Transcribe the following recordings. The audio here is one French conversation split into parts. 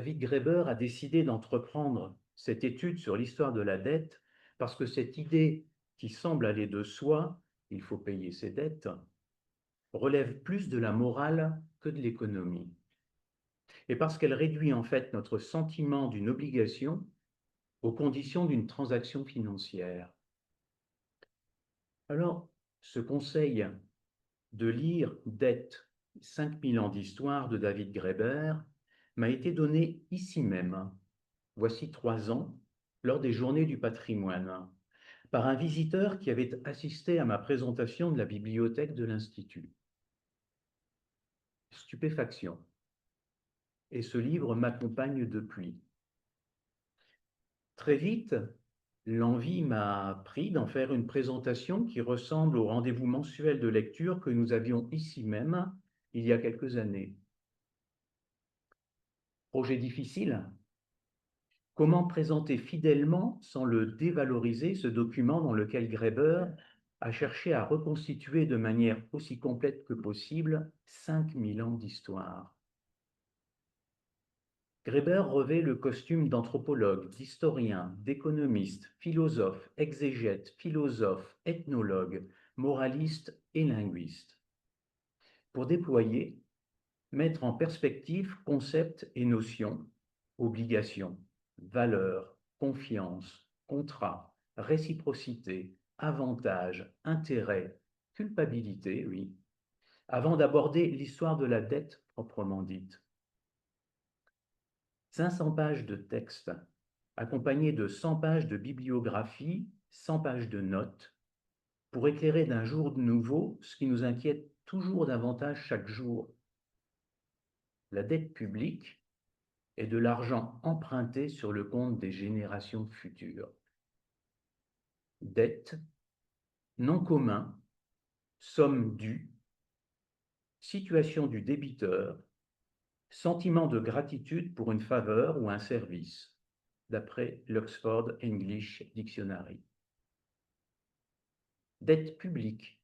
David Graeber a décidé d'entreprendre cette étude sur l'histoire de la dette parce que cette idée qui semble aller de soi, il faut payer ses dettes, relève plus de la morale que de l'économie. Et parce qu'elle réduit en fait notre sentiment d'une obligation aux conditions d'une transaction financière. Alors, ce conseil de lire Dette, 5000 ans d'histoire de David Graeber m'a été donné ici même, voici 3 ans, lors des Journées du patrimoine, par un visiteur qui avait assisté à ma présentation de la bibliothèque de l'Institut. Stupéfaction. Et ce livre m'accompagne depuis. Très vite, l'envie m'a pris d'en faire une présentation qui ressemble au rendez-vous mensuel de lecture que nous avions ici même il y a quelques années. Projet difficile? Comment présenter fidèlement, sans le dévaloriser, ce document dans lequel Graeber a cherché à reconstituer de manière aussi complète que possible 5000 ans d'histoire? Graeber revêt le costume d'anthropologue, d'historien, d'économiste, philosophe, exégète, philosophe, ethnologue, moraliste et linguiste, pour déployer, mettre en perspective concepts et notions, obligations, valeurs, confiance, contrat, réciprocité, avantage, intérêt, culpabilité, oui, avant d'aborder l'histoire de la dette proprement dite. 500 pages de texte, accompagnées de 100 pages de bibliographie, 100 pages de notes, pour éclairer d'un jour de nouveau ce qui nous inquiète toujours davantage chaque jour. La dette publique est de l'argent emprunté sur le compte des générations futures. Dette, nom commun, somme due, situation du débiteur, sentiment de gratitude pour une faveur ou un service, d'après l'Oxford English Dictionary. Dette publique,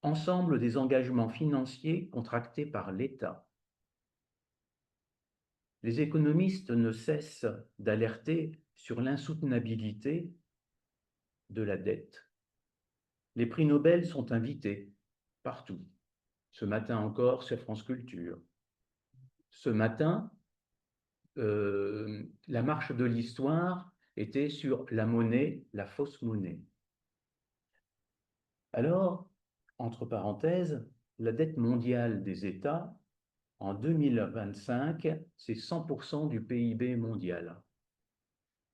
ensemble des engagements financiers contractés par l'État. Les économistes ne cessent d'alerter sur l'insoutenabilité de la dette. Les prix Nobel sont invités partout. Ce matin encore sur France Culture. Ce matin, la marche de l'histoire était sur la monnaie, la fausse monnaie. Alors, entre parenthèses, la dette mondiale des États, en 2025, c'est 100% du PIB mondial.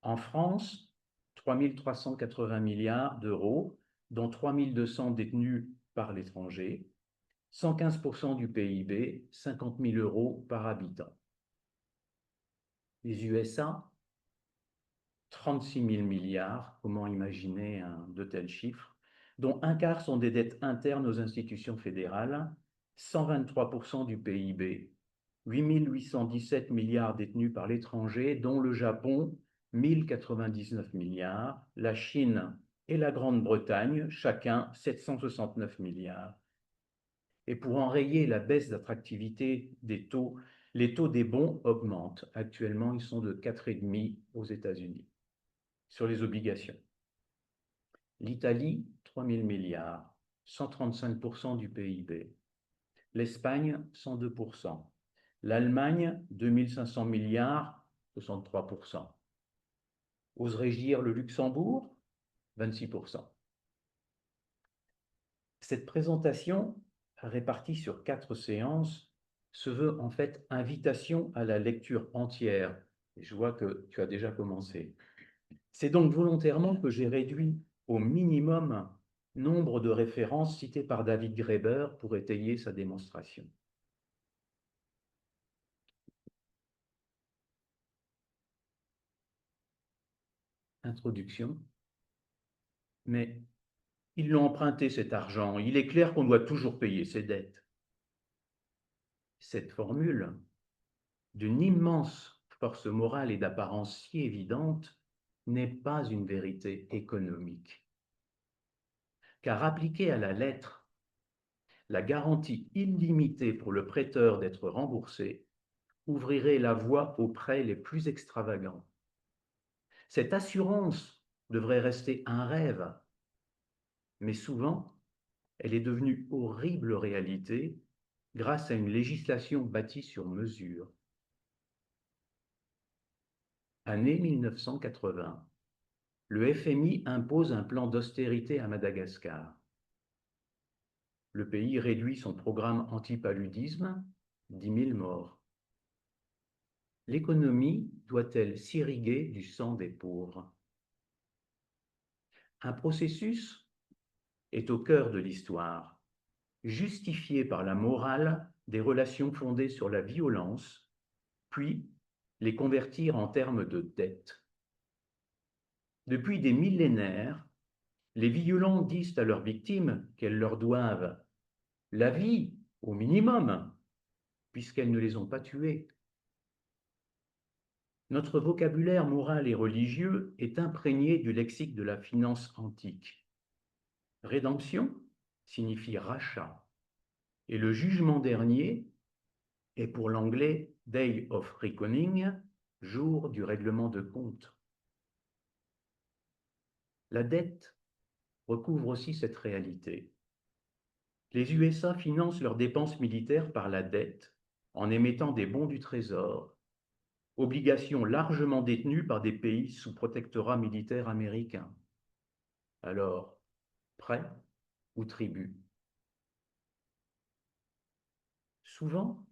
En France, 3 380 milliards d'euros, dont 3 200 détenus par l'étranger, 115% du PIB, 50 000 euros par habitant. Les USA, 36 000 milliards, comment imaginer de tels chiffres, dont un quart sont des dettes internes aux institutions fédérales, 123% du PIB, 8 817 milliards détenus par l'étranger, dont le Japon, 1099 milliards, la Chine et la Grande-Bretagne, chacun 769 milliards. Et pour enrayer la baisse d'attractivité des taux, les taux des bons augmentent. Actuellement, ils sont de 4,5 aux États-Unis sur les obligations. L'Italie, 3 000 milliards, 135% du PIB. L'Espagne, 102%. L'Allemagne, 2 500 milliards, 63%. Oserais-je dire le Luxembourg, 26%. Cette présentation, répartie sur 4 séances, se veut en fait invitation à la lecture entière. Et je vois que tu as déjà commencé. C'est donc volontairement que j'ai réduit au minimum nombre de références citées par David Graeber pour étayer sa démonstration. Introduction. Mais ils l'ont emprunté cet argent, il est clair qu'on doit toujours payer ses dettes. Cette formule, d'une immense force morale et d'apparence si évidente, n'est pas une vérité économique. Car appliquée à la lettre, la garantie illimitée pour le prêteur d'être remboursé ouvrirait la voie aux prêts les plus extravagants. Cette assurance devrait rester un rêve, mais souvent, elle est devenue horrible réalité grâce à une législation bâtie sur mesure. Année 1980, le FMI impose un plan d'austérité à Madagascar. Le pays réduit son programme anti-paludisme, 10 000 morts. L'économie doit-elle s'irriguer du sang des pauvres? Un processus est au cœur de l'histoire, justifié par la morale des relations fondées sur la violence, puis les convertir en termes de dette. Depuis des millénaires, les violents disent à leurs victimes qu'elles leur doivent la vie au minimum, puisqu'elles ne les ont pas tués. Notre vocabulaire moral et religieux est imprégné du lexique de la finance antique. Rédemption signifie rachat, et le jugement dernier est pour l'anglais Day of Reckoning, jour du règlement de compte. La dette recouvre aussi cette réalité. Les USA financent leurs dépenses militaires par la dette en émettant des bons du Trésor, obligations largement détenues par des pays sous protectorat militaire américain. Alors, prêt ou tribut? Souvent,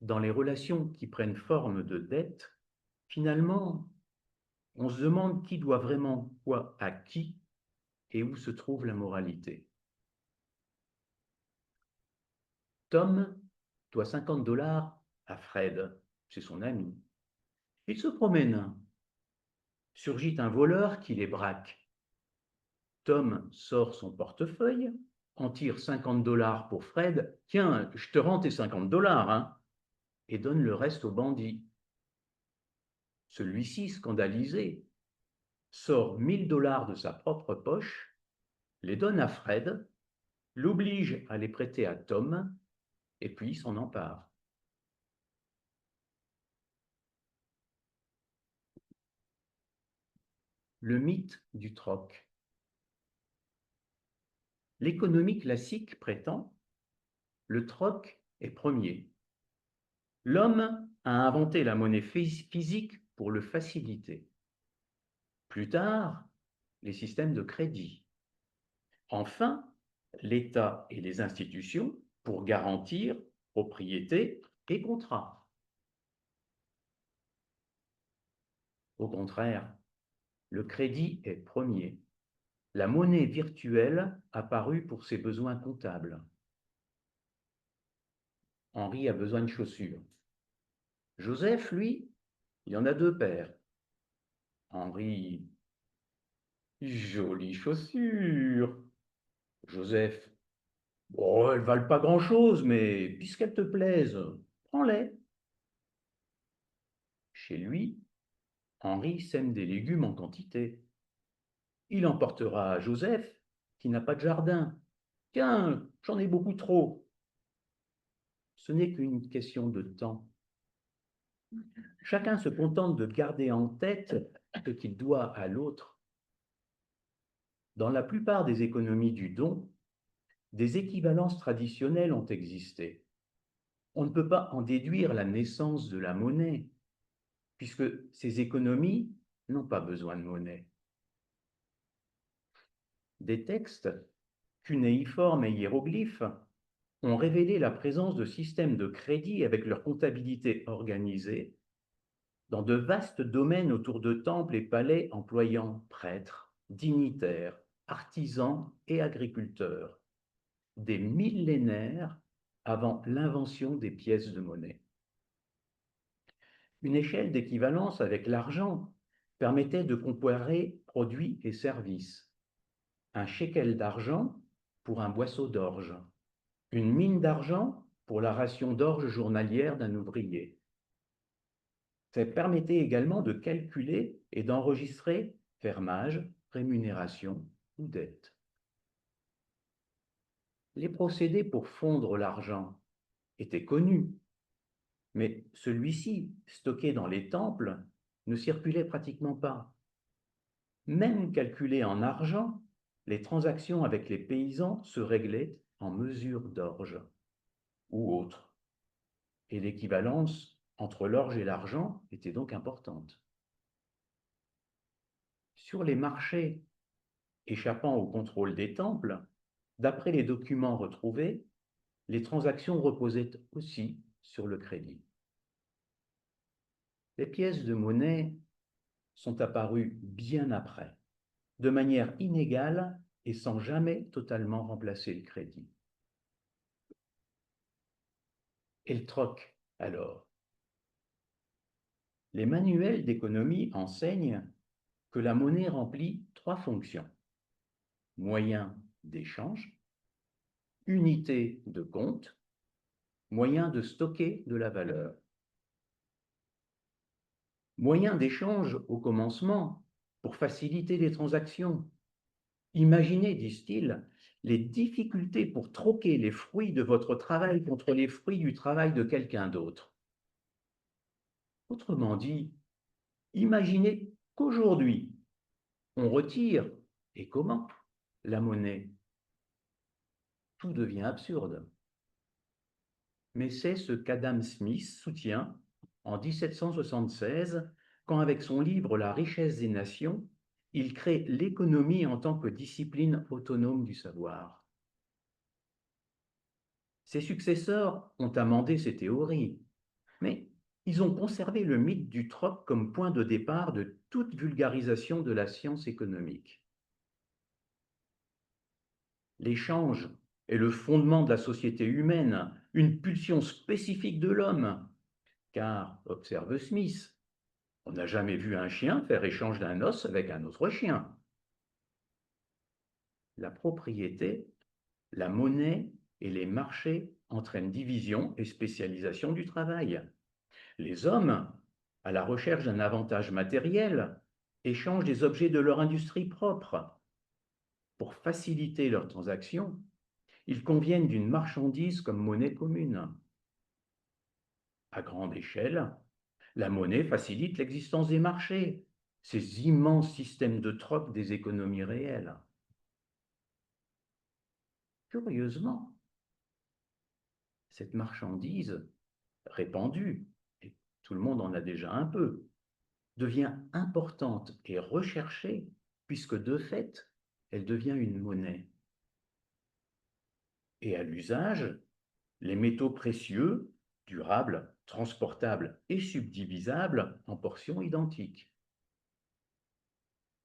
dans les relations qui prennent forme de dette, finalement, on se demande qui doit vraiment quoi à qui et où se trouve la moralité. Tom doit 50 $ à Fred, c'est son ami. Il se promène. Surgit un voleur qui les braque. Tom sort son portefeuille, en tire 50 $ pour Fred. Tiens, je te rends tes 50 $, hein, et donne le reste au bandit. Celui-ci, scandalisé, sort 1000 $ de sa propre poche, les donne à Fred, l'oblige à les prêter à Tom, et puis s'en empare. Le mythe du troc. L'économie classique prétend le troc est premier. L'homme a inventé la monnaie physique pour le faciliter. Plus tard, les systèmes de crédit. Enfin, l'État et les institutions pour garantir propriété et contrat. Au contraire, le crédit est premier. La monnaie virtuelle apparut pour ses besoins comptables. Henri a besoin de chaussures. Joseph, lui, il en a 2 paires. Henri, jolies chaussures. Joseph, bon, elles valent pas grand-chose, mais puisqu'elles te plaisent, prends-les. Chez lui, Henri sème des légumes en quantité. Il emportera à Joseph, qui n'a pas de jardin. Tiens, j'en ai beaucoup trop. Ce n'est qu'une question de temps. Chacun se contente de garder en tête ce qu'il doit à l'autre. Dans la plupart des économies du don, des équivalences traditionnelles ont existé. On ne peut pas en déduire la naissance de la monnaie, puisque ces économies n'ont pas besoin de monnaie. Des textes, cunéiformes et hiéroglyphes, ont révélé la présence de systèmes de crédit avec leur comptabilité organisée dans de vastes domaines autour de temples et palais employant prêtres, dignitaires, artisans et agriculteurs, des millénaires avant l'invention des pièces de monnaie. Une échelle d'équivalence avec l'argent permettait de comparer produits et services. Un shekel d'argent pour un boisseau d'orge, une mine d'argent pour la ration d'orge journalière d'un ouvrier. Ça permettait également de calculer et d'enregistrer fermage, rémunération ou dette. Les procédés pour fondre l'argent étaient connus. Mais celui-ci, stocké dans les temples, ne circulait pratiquement pas. Même calculé en argent, les transactions avec les paysans se réglaient en mesure d'orge ou autre, et l'équivalence entre l'orge et l'argent était donc importante. Sur les marchés échappant au contrôle des temples, d'après les documents retrouvés, les transactions reposaient aussi sur le crédit. Les pièces de monnaie sont apparues bien après, de manière inégale et sans jamais totalement remplacer le crédit. Et le troc, alors? Les manuels d'économie enseignent que la monnaie remplit trois fonctions: moyen d'échange, unité de compte, moyen de stocker de la valeur. Moyen d'échange au commencement pour faciliter les transactions. Imaginez, disent-ils, les difficultés pour troquer les fruits de votre travail contre les fruits du travail de quelqu'un d'autre. Autrement dit, imaginez qu'aujourd'hui, on retire, et comment, la monnaie. Tout devient absurde. Mais c'est ce qu'Adam Smith soutient en 1776, quand avec son livre La richesse des nations, il crée l'économie en tant que discipline autonome du savoir. Ses successeurs ont amendé ces théories, mais ils ont conservé le mythe du troc comme point de départ de toute vulgarisation de la science économique. L'échange est le fondement de la société humaine, une pulsion spécifique de l'homme, car, observe Smith, on n'a jamais vu un chien faire échange d'un os avec un autre chien. La propriété, la monnaie et les marchés entraînent division et spécialisation du travail. Les hommes, à la recherche d'un avantage matériel, échangent des objets de leur industrie propre. Pour faciliter leurs transactions, ils conviennent d'une marchandise comme monnaie commune. À grande échelle, la monnaie facilite l'existence des marchés, ces immenses systèmes de troc des économies réelles. Curieusement, cette marchandise répandue, et tout le monde en a déjà un peu, devient importante et recherchée puisque de fait, elle devient une monnaie. Et à l'usage, les métaux précieux, durables, transportables et subdivisables en portions identiques.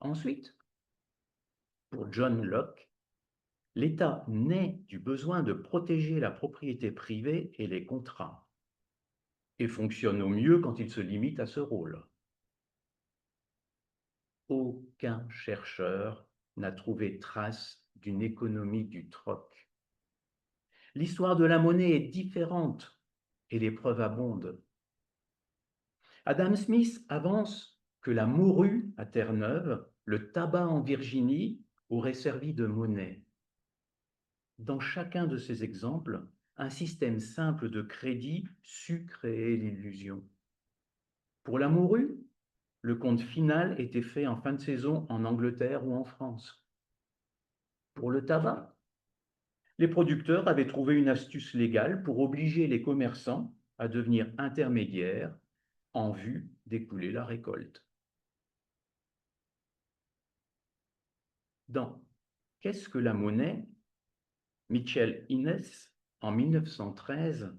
Ensuite, pour John Locke, l'État naît du besoin de protéger la propriété privée et les contrats, et fonctionne au mieux quand il se limite à ce rôle. Aucun chercheur n'a trouvé trace d'une économie du troc. L'histoire de la monnaie est différente et les preuves abondent. Adam Smith avance que la morue à Terre-Neuve, le tabac en Virginie auraient servi de monnaie. Dans chacun de ces exemples, un système simple de crédit sut créer l'illusion. Pour la morue, le compte final était fait en fin de saison en Angleterre ou en France. Pour le tabac, les producteurs avaient trouvé une astuce légale pour obliger les commerçants à devenir intermédiaires en vue d'écouler la récolte. Dans Qu'est-ce que la monnaie? Michel Innes, en 1913,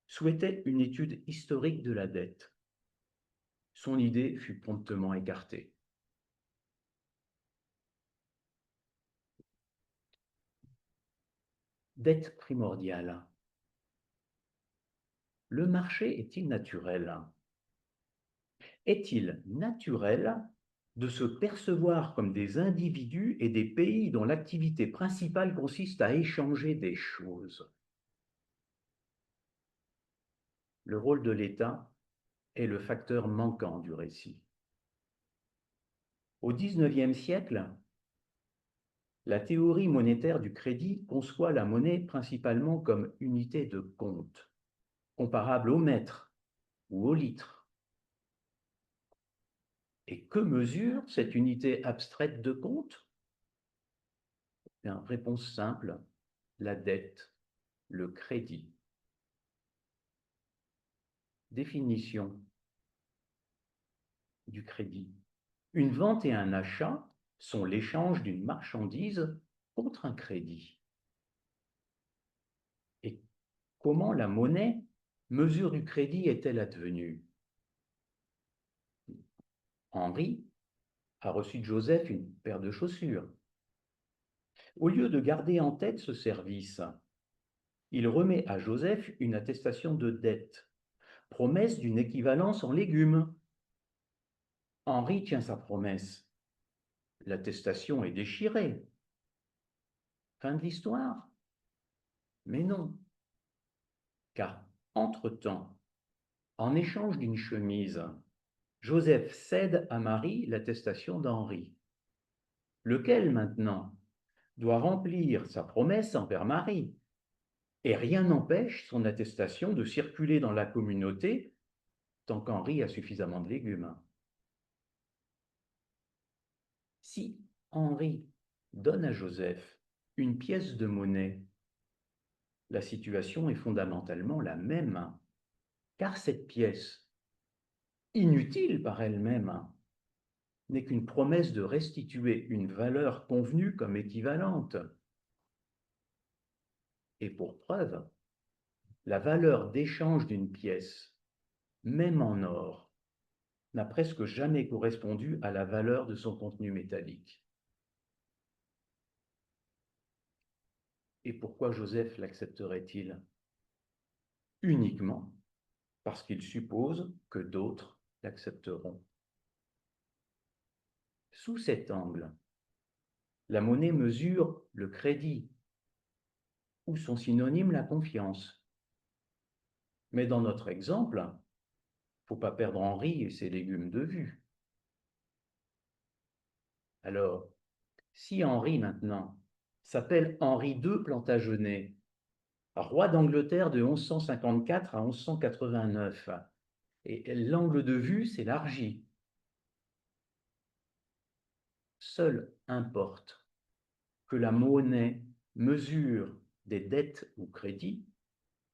souhaitait une étude historique de la dette. Son idée fut promptement écartée. Dette primordiale. Le marché est-il naturel? Est-il naturel de se percevoir comme des individus et des pays dont l'activité principale consiste à échanger des choses? Le rôle de l'État est le facteur manquant du récit. Au XIXe siècle, la théorie monétaire du crédit conçoit la monnaie principalement comme unité de compte, comparable au mètre ou au litre. Et que mesure cette unité abstraite de compte? Bien, réponse simple, la dette, le crédit. Définition du crédit. Une vente et un achat sont l'échange d'une marchandise contre un crédit. Et comment la monnaie, mesure du crédit, est-elle advenue? Henri a reçu de Joseph une paire de chaussures. Au lieu de garder en tête ce service, il remet à Joseph une attestation de dette, promesse d'une équivalence en légumes. Henri tient sa promesse. L'attestation est déchirée. Fin de l'histoire? Mais non, car entre-temps, en échange d'une chemise, Joseph cède à Marie l'attestation d'Henri, lequel maintenant doit remplir sa promesse envers Marie. Et rien n'empêche son attestation de circuler dans la communauté tant qu'Henri a suffisamment de légumes. Si Henri donne à Joseph une pièce de monnaie, la situation est fondamentalement la même, car cette pièce, inutile par elle-même, n'est qu'une promesse de restituer une valeur convenue comme équivalente. Et pour preuve, la valeur d'échange d'une pièce, même en or, n'a presque jamais correspondu à la valeur de son contenu métallique. Et pourquoi Joseph l'accepterait-il? Uniquement parce qu'il suppose que d'autres l'accepteront. Sous cet angle, la monnaie mesure le crédit, ou son synonyme, la confiance. Mais dans notre exemple, il ne faut pas perdre Henri et ses légumes de vue. Alors, si Henri maintenant s'appelle Henri II Plantagenet, roi d'Angleterre de 1154 à 1189, et l'angle de vue s'élargit, seul importe que la monnaie mesure des dettes ou crédits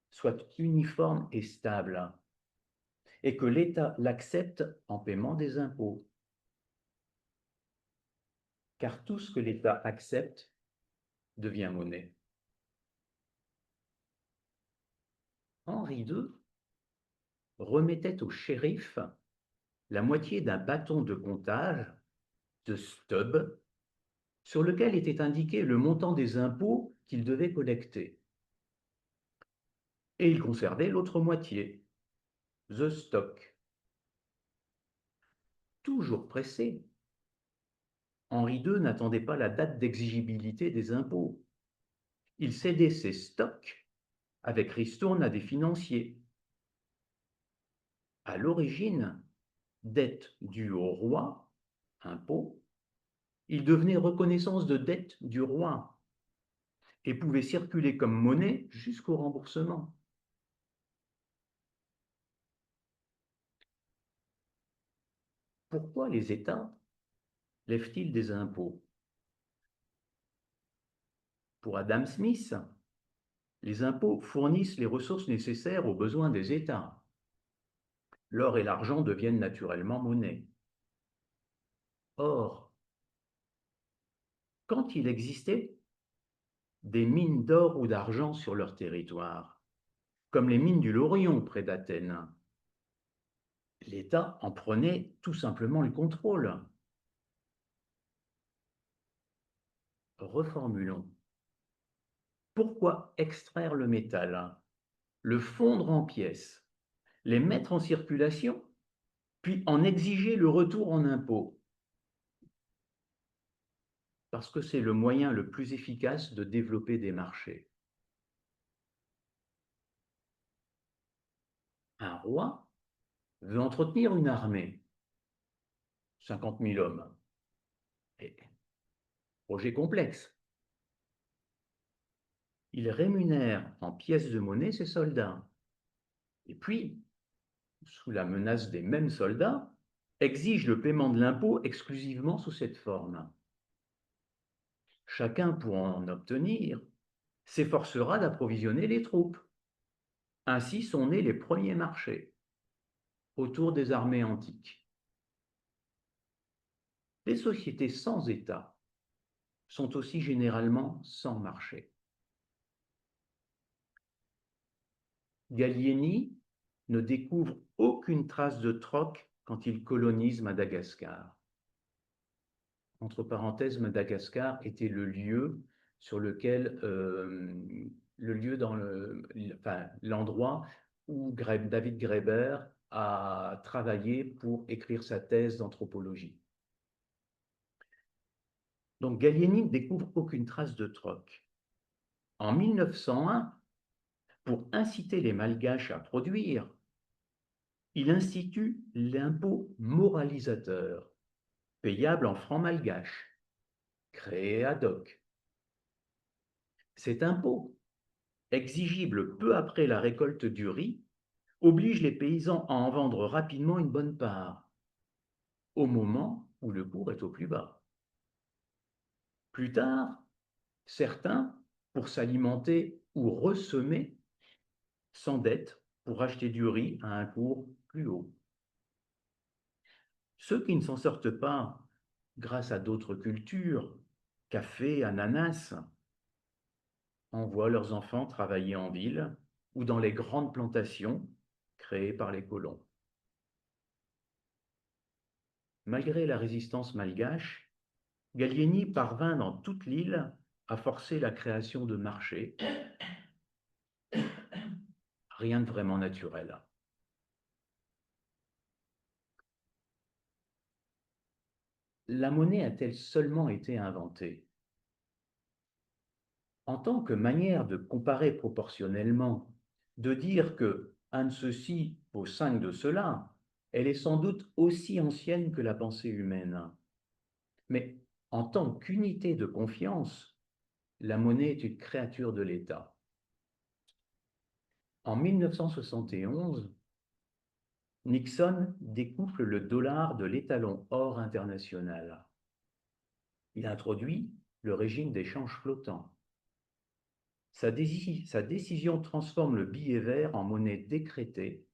soit uniforme et stable, et que l'État l'accepte en paiement des impôts. Car tout ce que l'État accepte devient monnaie. Henri II remettait au shérif la moitié d'un bâton de comptage, de stub, sur lequel était indiqué le montant des impôts qu'il devait collecter. Et il conservait l'autre moitié, the stock. Toujours pressé, Henri II n'attendait pas la date d'exigibilité des impôts. Il cédait ses stocks avec ristourne à des financiers. À l'origine, dette due au roi, impôt, il devenait reconnaissance de dette du roi et pouvait circuler comme monnaie jusqu'au remboursement. Pourquoi les États lèvent-ils des impôts? Pour Adam Smith, les impôts fournissent les ressources nécessaires aux besoins des États. L'or et l'argent deviennent naturellement monnaie. Or, quand il existait des mines d'or ou d'argent sur leur territoire, comme les mines du Laurion près d'Athènes, l'État en prenait tout simplement le contrôle. Reformulons. Pourquoi extraire le métal, le fondre en pièces, les mettre en circulation, puis en exiger le retour en impôts? Parce que c'est le moyen le plus efficace de développer des marchés. Un roi veut entretenir une armée, 50 000 hommes. Et projet complexe. Il rémunère en pièces de monnaie ses soldats. Et puis, sous la menace des mêmes soldats, exigent le paiement de l'impôt exclusivement sous cette forme. Chacun, pour en obtenir, s'efforcera d'approvisionner les troupes. Ainsi sont nés les premiers marchés autour des armées antiques. Les sociétés sans État sont aussi généralement sans marché. Gallieni ne découvre aucune trace de troc quand il colonise Madagascar. Entre parenthèses, Madagascar était le lieu sur lequel, l'endroit où David Graeber a travaillé pour écrire sa thèse d'anthropologie. Donc Gallieni ne découvre aucune trace de troc. En 1901, pour inciter les Malgaches à produire, il institue l'impôt moralisateur, payable en francs malgaches, créé ad hoc. Cet impôt, exigible peu après la récolte du riz, oblige les paysans à en vendre rapidement une bonne part, au moment où le cours est au plus bas. Plus tard, certains, pour s'alimenter ou ressemer, s'endettent pour acheter du riz à un cours plus haut. Ceux qui ne s'en sortent pas grâce à d'autres cultures, café, ananas, envoient leurs enfants travailler en ville ou dans les grandes plantations créées par les colons. Malgré la résistance malgache, Gallieni parvint dans toute l'île à forcer la création de marchés. Rien de vraiment naturel. La monnaie a-t-elle seulement été inventée? En tant que manière de comparer proportionnellement, de dire que 1 de ceci vaut 5 de cela, elle est sans doute aussi ancienne que la pensée humaine. Mais en tant qu'unité de confiance, la monnaie est une créature de l'État. En 1971, Nixon découple le dollar de l'étalon or international. Il introduit le régime d'échange flottant. Sa décision transforme le billet vert en monnaie décrétée,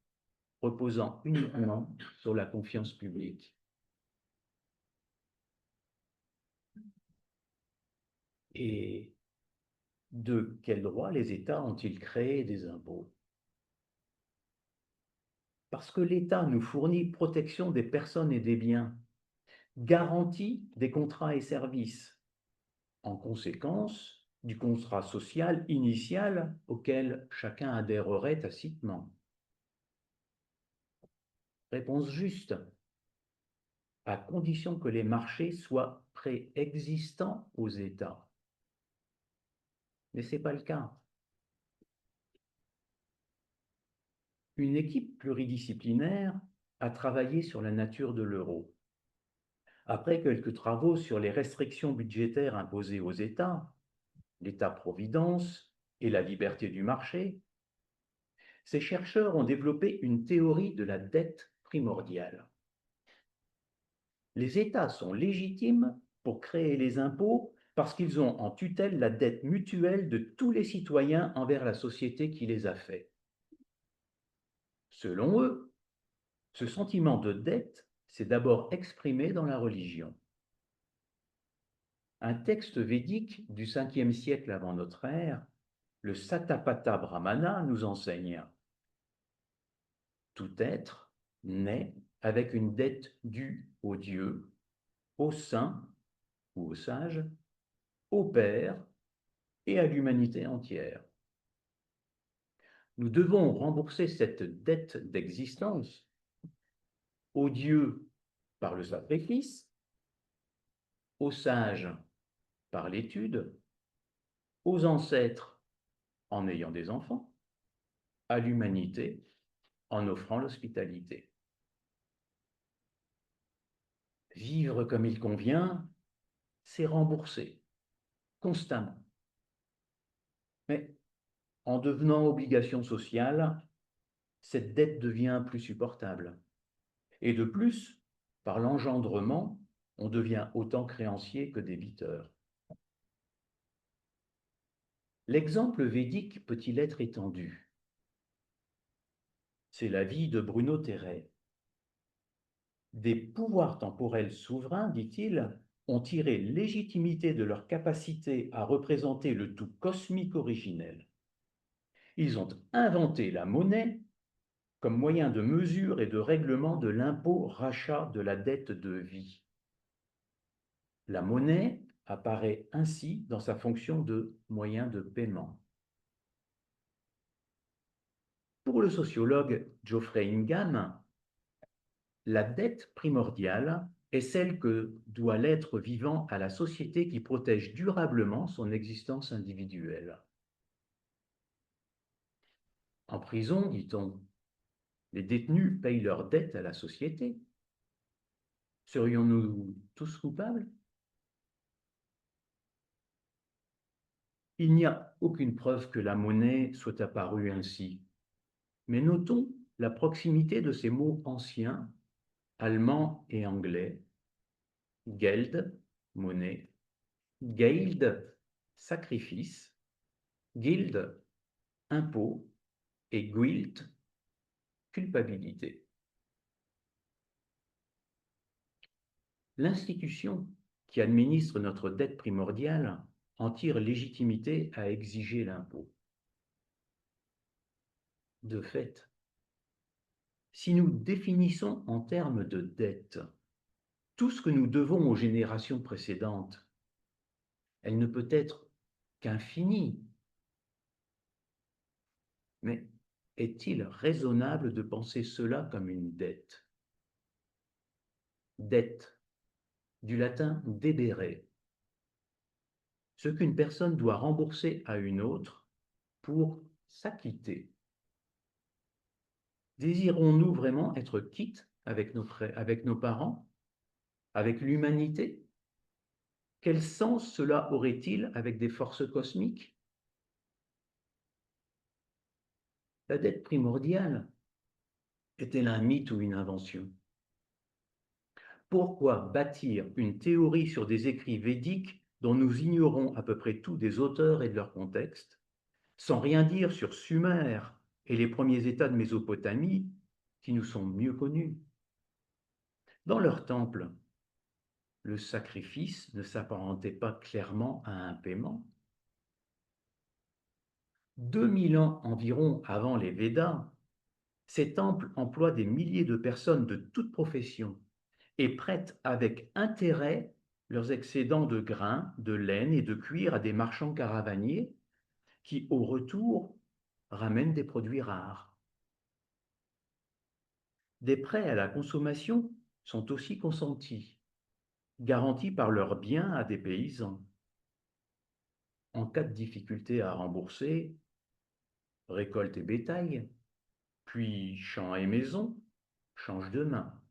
reposant uniquement sur la confiance publique. Et de quel droit les États ont-ils créé des impôts? Parce que l'État nous fournit protection des personnes et des biens, garantie des contrats et services, en conséquence du contrat social initial auquel chacun adhérerait tacitement. Réponse juste, à condition que les marchés soient préexistants aux États. Mais ce n'est pas le cas. Une équipe pluridisciplinaire a travaillé sur la nature de l'euro. Après quelques travaux sur les restrictions budgétaires imposées aux États, l'État-providence et la liberté du marché, ces chercheurs ont développé une théorie de la dette primordiale. Les États sont légitimes pour créer les impôts parce qu'ils ont en tutelle la dette mutuelle de tous les citoyens envers la société qui les a faits. Selon eux, ce sentiment de dette s'est d'abord exprimé dans la religion. Un texte védique du 5e siècle avant notre ère, le Satapatha Brahmana, nous enseigne: tout être naît avec une dette due aux dieux, aux saints ou aux sages, au Père et à l'humanité entière. Nous devons rembourser cette dette d'existence aux dieux par le sacrifice, aux sages par l'étude, aux ancêtres en ayant des enfants, à l'humanité en offrant l'hospitalité. Vivre comme il convient, c'est rembourser constamment. Mais en devenant obligation sociale, cette dette devient plus supportable. Et de plus, par l'engendrement, on devient autant créancier que débiteur. L'exemple védique peut-il être étendu? C'est l'avis de Bruno Terray. Des pouvoirs temporels souverains, dit-il, ont tiré légitimité de leur capacité à représenter le tout cosmique originel. Ils ont inventé la monnaie comme moyen de mesure et de règlement de l'impôt rachat de la dette de vie. La monnaie apparaît ainsi dans sa fonction de moyen de paiement. Pour le sociologue Geoffrey Ingham, la dette primordiale est celle que doit l'être vivant à la société qui protège durablement son existence individuelle. En prison, dit-on, les détenus payent leurs dettes à la société. Serions-nous tous coupables? Il n'y a aucune preuve que la monnaie soit apparue ainsi. Mais notons la proximité de ces mots anciens, allemand et anglais, Geld, monnaie, Geld, sacrifice, Guild, impôt, et guilt, culpabilité. L'institution qui administre notre dette primordiale en tire légitimité à exiger l'impôt. De fait, si nous définissons en termes de dette tout ce que nous devons aux générations précédentes, elle ne peut être qu'infinie. Mais est-il raisonnable de penser cela comme une dette? Dette, du latin debere, ce qu'une personne doit rembourser à une autre pour s'acquitter. Désirons-nous vraiment être quittes avec nos parents, avec l'humanité? Quel sens cela aurait-il avec des forces cosmiques? La dette primordiale est-elle un mythe ou une invention? Pourquoi bâtir une théorie sur des écrits védiques dont nous ignorons à peu près tout des auteurs et de leur contexte, sans rien dire sur Sumer et les premiers États de Mésopotamie qui nous sont mieux connus? Dans leur temple, le sacrifice ne s'apparentait pas clairement à un paiement. 2000 ans environ avant les Védas, ces temples emploient des milliers de personnes de toutes professions et prêtent avec intérêt leurs excédents de grains, de laine et de cuir à des marchands caravaniers qui, au retour, ramènent des produits rares. Des prêts à la consommation sont aussi consentis, garantis par leurs biens à des paysans. En cas de difficulté à rembourser, récolte et bétail, puis champs et maisons, changent de main.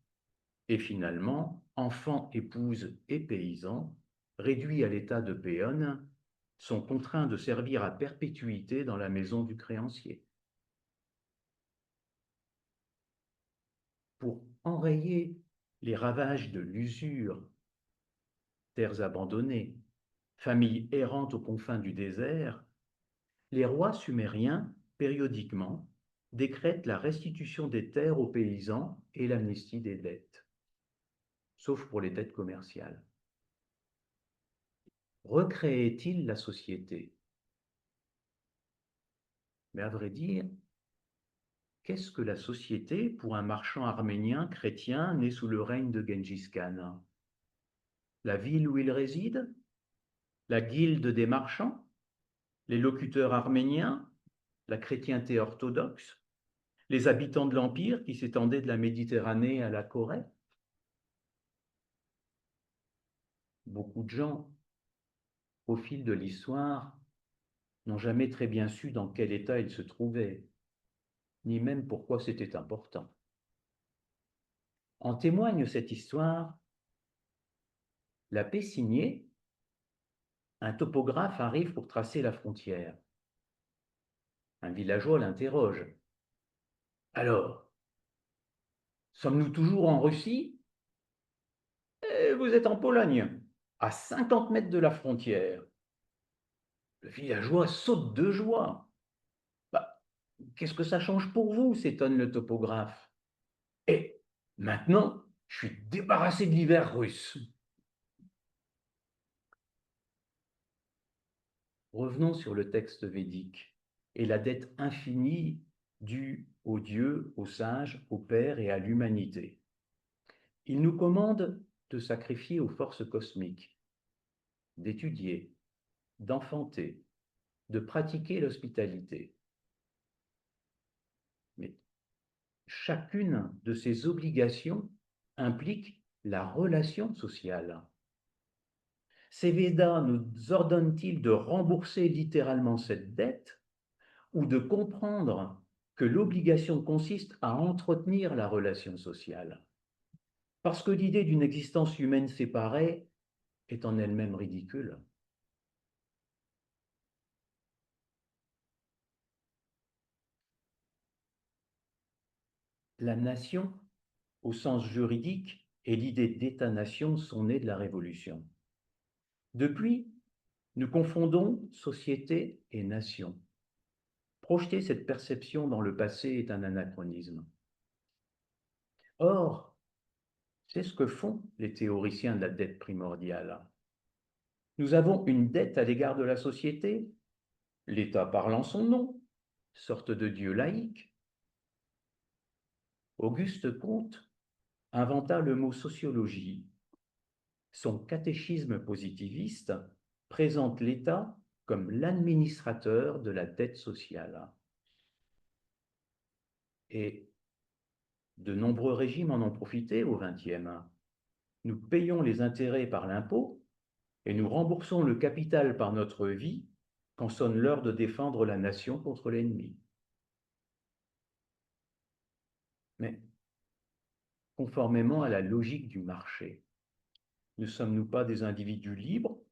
Et finalement, enfants, épouses et paysans, réduits à l'état de péons, sont contraints de servir à perpétuité dans la maison du créancier. Pour enrayer les ravages de l'usure, terres abandonnées, familles errantes aux confins du désert, les rois sumériens, périodiquement, décrètent la restitution des terres aux paysans et l'amnistie des dettes, sauf pour les dettes commerciales. Recréait-il la société? Mais à vrai dire, qu'est-ce que la société pour un marchand arménien chrétien né sous le règne de Gengis Khan? La ville où il réside? La guilde des marchands? Les locuteurs arméniens? La chrétienté orthodoxe? Les habitants de l'Empire qui s'étendaient de la Méditerranée à la Corée? Beaucoup de gens, au fil de l'histoire, n'ont jamais très bien su dans quel état ils se trouvaient, ni même pourquoi c'était important. En témoigne cette histoire. La paix signée, un topographe arrive pour tracer la frontière. Un villageois l'interroge. Alors, sommes-nous toujours en Russie? Vous êtes en Pologne, à 50 mètres de la frontière. Le villageois saute de joie. Bah, qu'est-ce que ça change pour vous? S'étonne le topographe. Et maintenant, je suis débarrassé de l'hiver russe. Revenons sur le texte védique et la dette infinie due aux dieux, aux sages, au Père et à l'humanité. Il nous commande de sacrifier aux forces cosmiques, d'étudier, d'enfanter, de pratiquer l'hospitalité. Mais chacune de ces obligations implique la relation sociale. Ces Védas nous ordonnent-ils de rembourser littéralement cette dette ou de comprendre que l'obligation consiste à entretenir la relation sociale? Parce que l'idée d'une existence humaine séparée est en elle-même ridicule. La nation, au sens juridique, et l'idée d'État-nation sont nées de la Révolution. Depuis, nous confondons société et nation. Projeter cette perception dans le passé est un anachronisme. Or, c'est ce que font les théoriciens de la dette primordiale. Nous avons une dette à l'égard de la société, l'État parle en son nom, sorte de Dieu laïque. Auguste Comte inventa le mot sociologie. Son catéchisme positiviste présente l'État comme l'administrateur de la dette sociale. Et de nombreux régimes en ont profité au XXe. Nous payons les intérêts par l'impôt et nous remboursons le capital par notre vie quand sonne l'heure de défendre la nation contre l'ennemi. Mais conformément à la logique du marché, ne sommes-nous pas des individus libres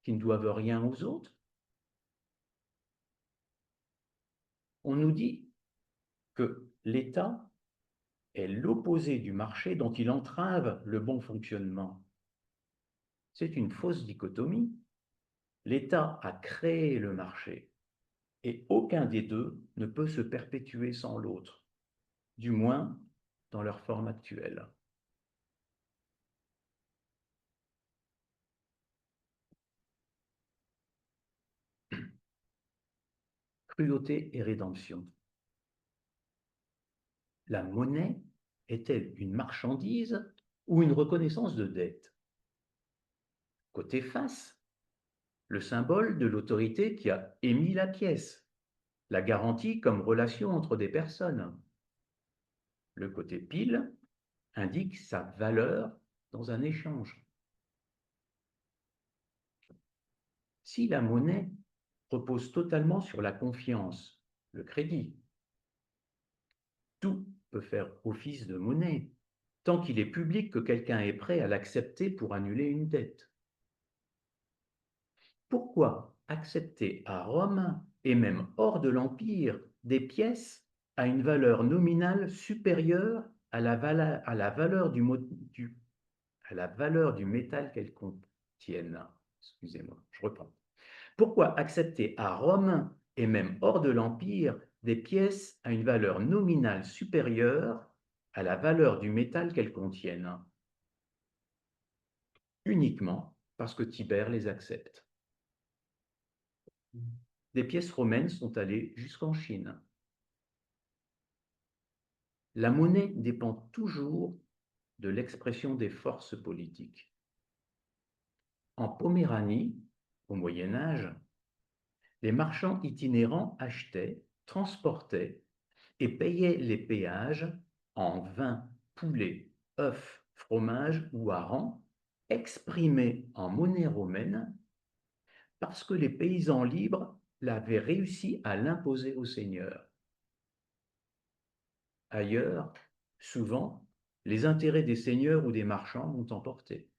qui ne doivent rien aux autres? On nous dit que l'État est l'opposé du marché dont il entrave le bon fonctionnement. C'est une fausse dichotomie. L'État a créé le marché et aucun des deux ne peut se perpétuer sans l'autre, du moins dans leur forme actuelle. Cruauté et rédemption. La monnaie est-elle une marchandise ou une reconnaissance de dette? Côté face, le symbole de l'autorité qui a émis la pièce, la garantie comme relation entre des personnes. Le côté pile indique sa valeur dans un échange. Si la monnaie repose totalement sur la confiance, le crédit, tout peut faire office de monnaie, tant qu'il est public que quelqu'un est prêt à l'accepter pour annuler une dette. Pourquoi accepter à Rome, et même hors de l'Empire, des pièces à une valeur nominale supérieure à la valeur du métal qu'elles contiennent? Excusez-moi, je reprends. Pourquoi accepter à Rome, et même hors de l'Empire, des pièces à une valeur nominale supérieure à la valeur du métal qu'elles contiennent? Uniquement parce que Tibère les accepte. Des pièces romaines sont allées jusqu'en Chine. La monnaie dépend toujours de l'expression des forces politiques. En Poméranie, au Moyen Âge, les marchands itinérants achetaient, transportaient et payaient les péages en vin, poulet, œufs, fromage ou hareng, exprimés en monnaie romaine parce que les paysans libres l'avaient réussi à l'imposer aux seigneurs. Ailleurs, souvent, les intérêts des seigneurs ou des marchands l'ont emporté.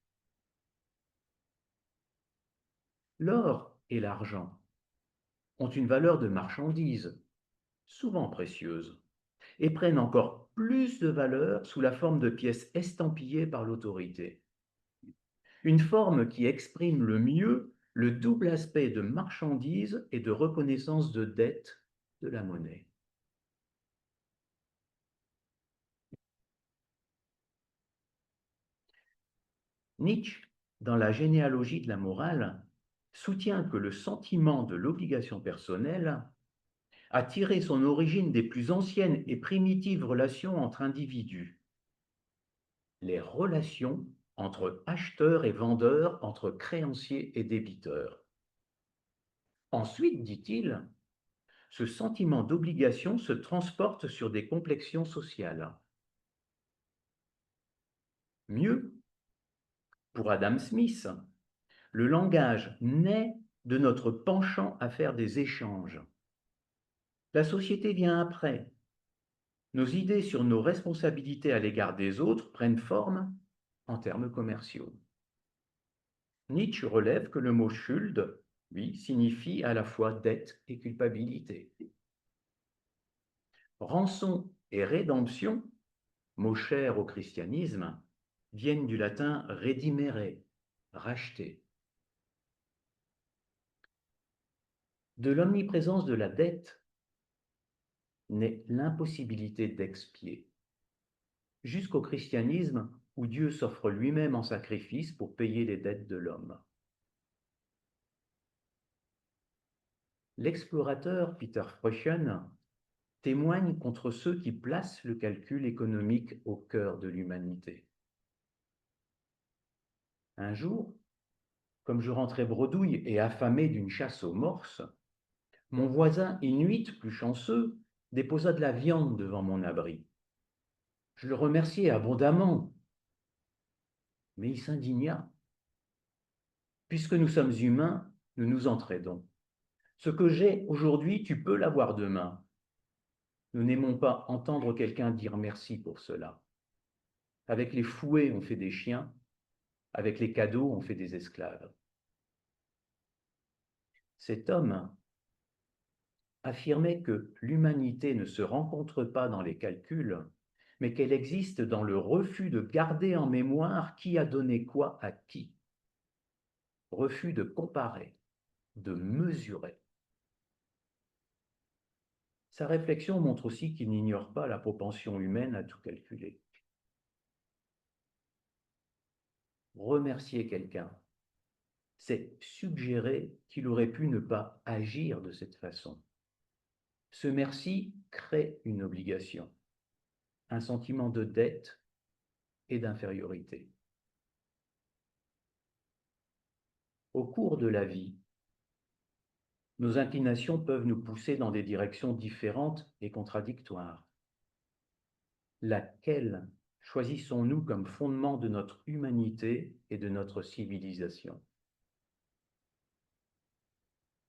L'or et l'argent ont une valeur de marchandise, souvent précieuse, et prennent encore plus de valeur sous la forme de pièces estampillées par l'autorité. Une forme qui exprime le mieux le double aspect de marchandise et de reconnaissance de dette de la monnaie. Nietzsche, dans la généalogie de la morale, soutient que le sentiment de l'obligation personnelle a tiré son origine des plus anciennes et primitives relations entre individus. Les relations entre acheteurs et vendeurs, entre créanciers et débiteurs. Ensuite, dit-il, ce sentiment d'obligation se transporte sur des complexions sociales. Mieux, pour Adam Smith, le langage naît de notre penchant à faire des échanges. La société vient après. Nos idées sur nos responsabilités à l'égard des autres prennent forme en termes commerciaux. Nietzsche relève que le mot Schuld, lui, signifie à la fois dette et culpabilité. Rançon et rédemption, mots chers au christianisme, viennent du latin redimere, racheter. De l'omniprésence de la dette naît l'impossibilité d'expier, jusqu'au christianisme où Dieu s'offre lui-même en sacrifice pour payer les dettes de l'homme. L'explorateur Peter Freuchen témoigne contre ceux qui placent le calcul économique au cœur de l'humanité. Un jour, comme je rentrais bredouille et affamé d'une chasse aux morses, mon voisin inuit, plus chanceux, déposa de la viande devant mon abri. Je le remerciai abondamment, mais il s'indigna. Puisque nous sommes humains, nous nous entraidons. Ce que j'ai aujourd'hui, tu peux l'avoir demain. Nous n'aimons pas entendre quelqu'un dire merci pour cela. Avec les fouets, on fait des chiens. Avec les cadeaux, on fait des esclaves. Cet homme affirmait que l'humanité ne se rencontre pas dans les calculs, mais qu'elle existe dans le refus de garder en mémoire qui a donné quoi à qui. Refus de comparer, de mesurer. Sa réflexion montre aussi qu'il n'ignore pas la propension humaine à tout calculer. Remercier quelqu'un, c'est suggérer qu'il aurait pu ne pas agir de cette façon. Ce merci crée une obligation, un sentiment de dette et d'infériorité. Au cours de la vie, nos inclinations peuvent nous pousser dans des directions différentes et contradictoires. Laquelle choisissons-nous comme fondement de notre humanité et de notre civilisation?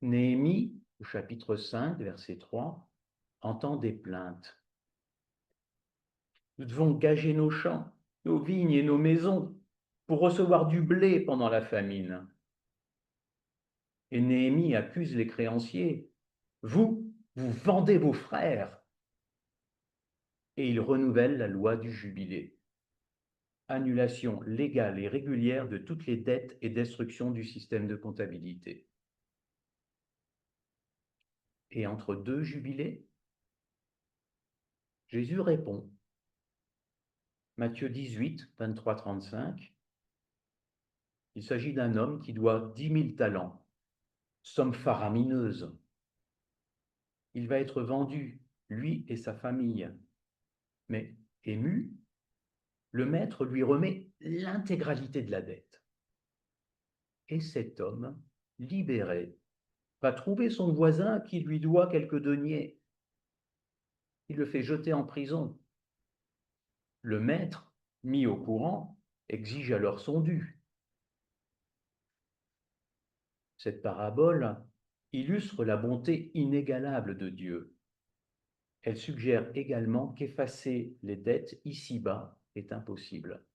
Néhémie, au chapitre 5, verset 3, entend des plaintes. Nous devons gager nos champs, nos vignes et nos maisons pour recevoir du blé pendant la famine. Et Néhémie accuse les créanciers. Vous vendez vos frères. Et il renouvelle la loi du jubilé. Annulation légale et régulière de toutes les dettes et destruction du système de comptabilité. Et entre deux jubilés, Jésus répond. Matthieu 18, 23-35. Il s'agit d'un homme qui doit 10 000 talents, somme faramineuse. Il va être vendu, lui et sa famille. Mais ému, le maître lui remet l'intégralité de la dette. Et cet homme, libéré, va trouver son voisin qui lui doit quelques deniers. Il le fait jeter en prison. Le maître, mis au courant, exige alors son dû. Cette parabole illustre la bonté inégalable de Dieu. Elle suggère également qu'effacer les dettes ici-bas est impossible.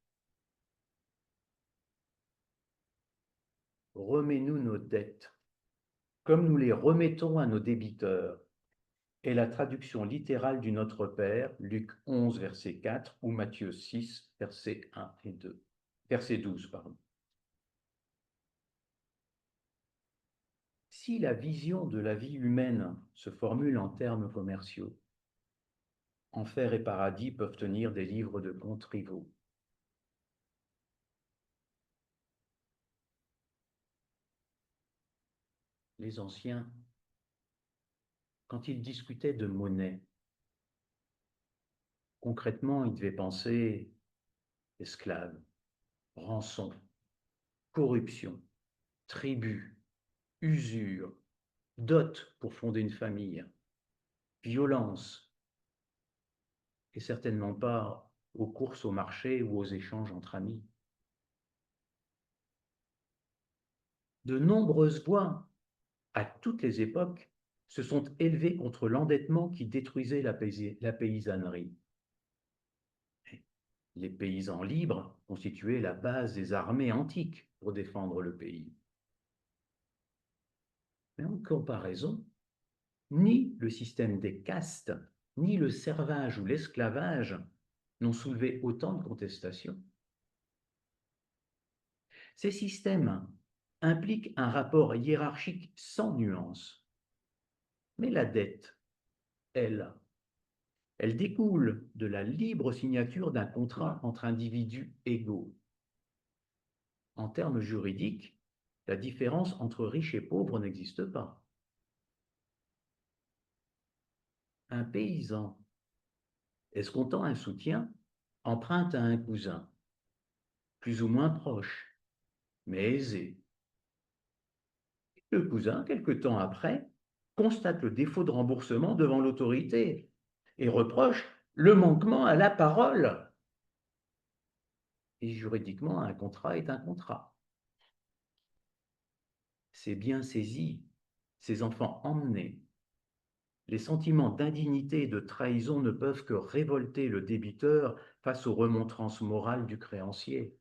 Remets-nous nos dettes, comme nous les remettons à nos débiteurs, est la traduction littérale du Notre Père, Luc 11, verset 4, ou Matthieu 6, verset 1 et 2. Verset 12, pardon. Si la vision de la vie humaine se formule en termes commerciaux, Enfer et Paradis peuvent tenir des livres de contes rivaux. Les anciens, quand ils discutaient de monnaie, concrètement, ils devaient penser esclaves, rançon, corruption, tribut, usure, dot pour fonder une famille, violence, et certainement pas aux courses au marché ou aux échanges entre amis. De nombreuses voix, à toutes les époques, se sont élevées contre l'endettement qui détruisait la paysannerie. Les paysans libres constituaient la base des armées antiques pour défendre le pays. Mais en comparaison, ni le système des castes, ni le servage ou l'esclavage n'ont soulevé autant de contestations. Ces systèmes impliquent un rapport hiérarchique sans nuance. Mais la dette, elle découle de la libre signature d'un contrat entre individus égaux. En termes juridiques, la différence entre riches et pauvres n'existe pas. Un paysan, escomptant un soutien, emprunte à un cousin, plus ou moins proche, mais aisé. Le cousin, quelque temps après, constate le défaut de remboursement devant l'autorité et reproche le manquement à la parole. Et juridiquement, un contrat est un contrat. C'est bien saisi, ces enfants emmenés. Les sentiments d'indignité et de trahison ne peuvent que révolter le débiteur face aux remontrances morales du créancier.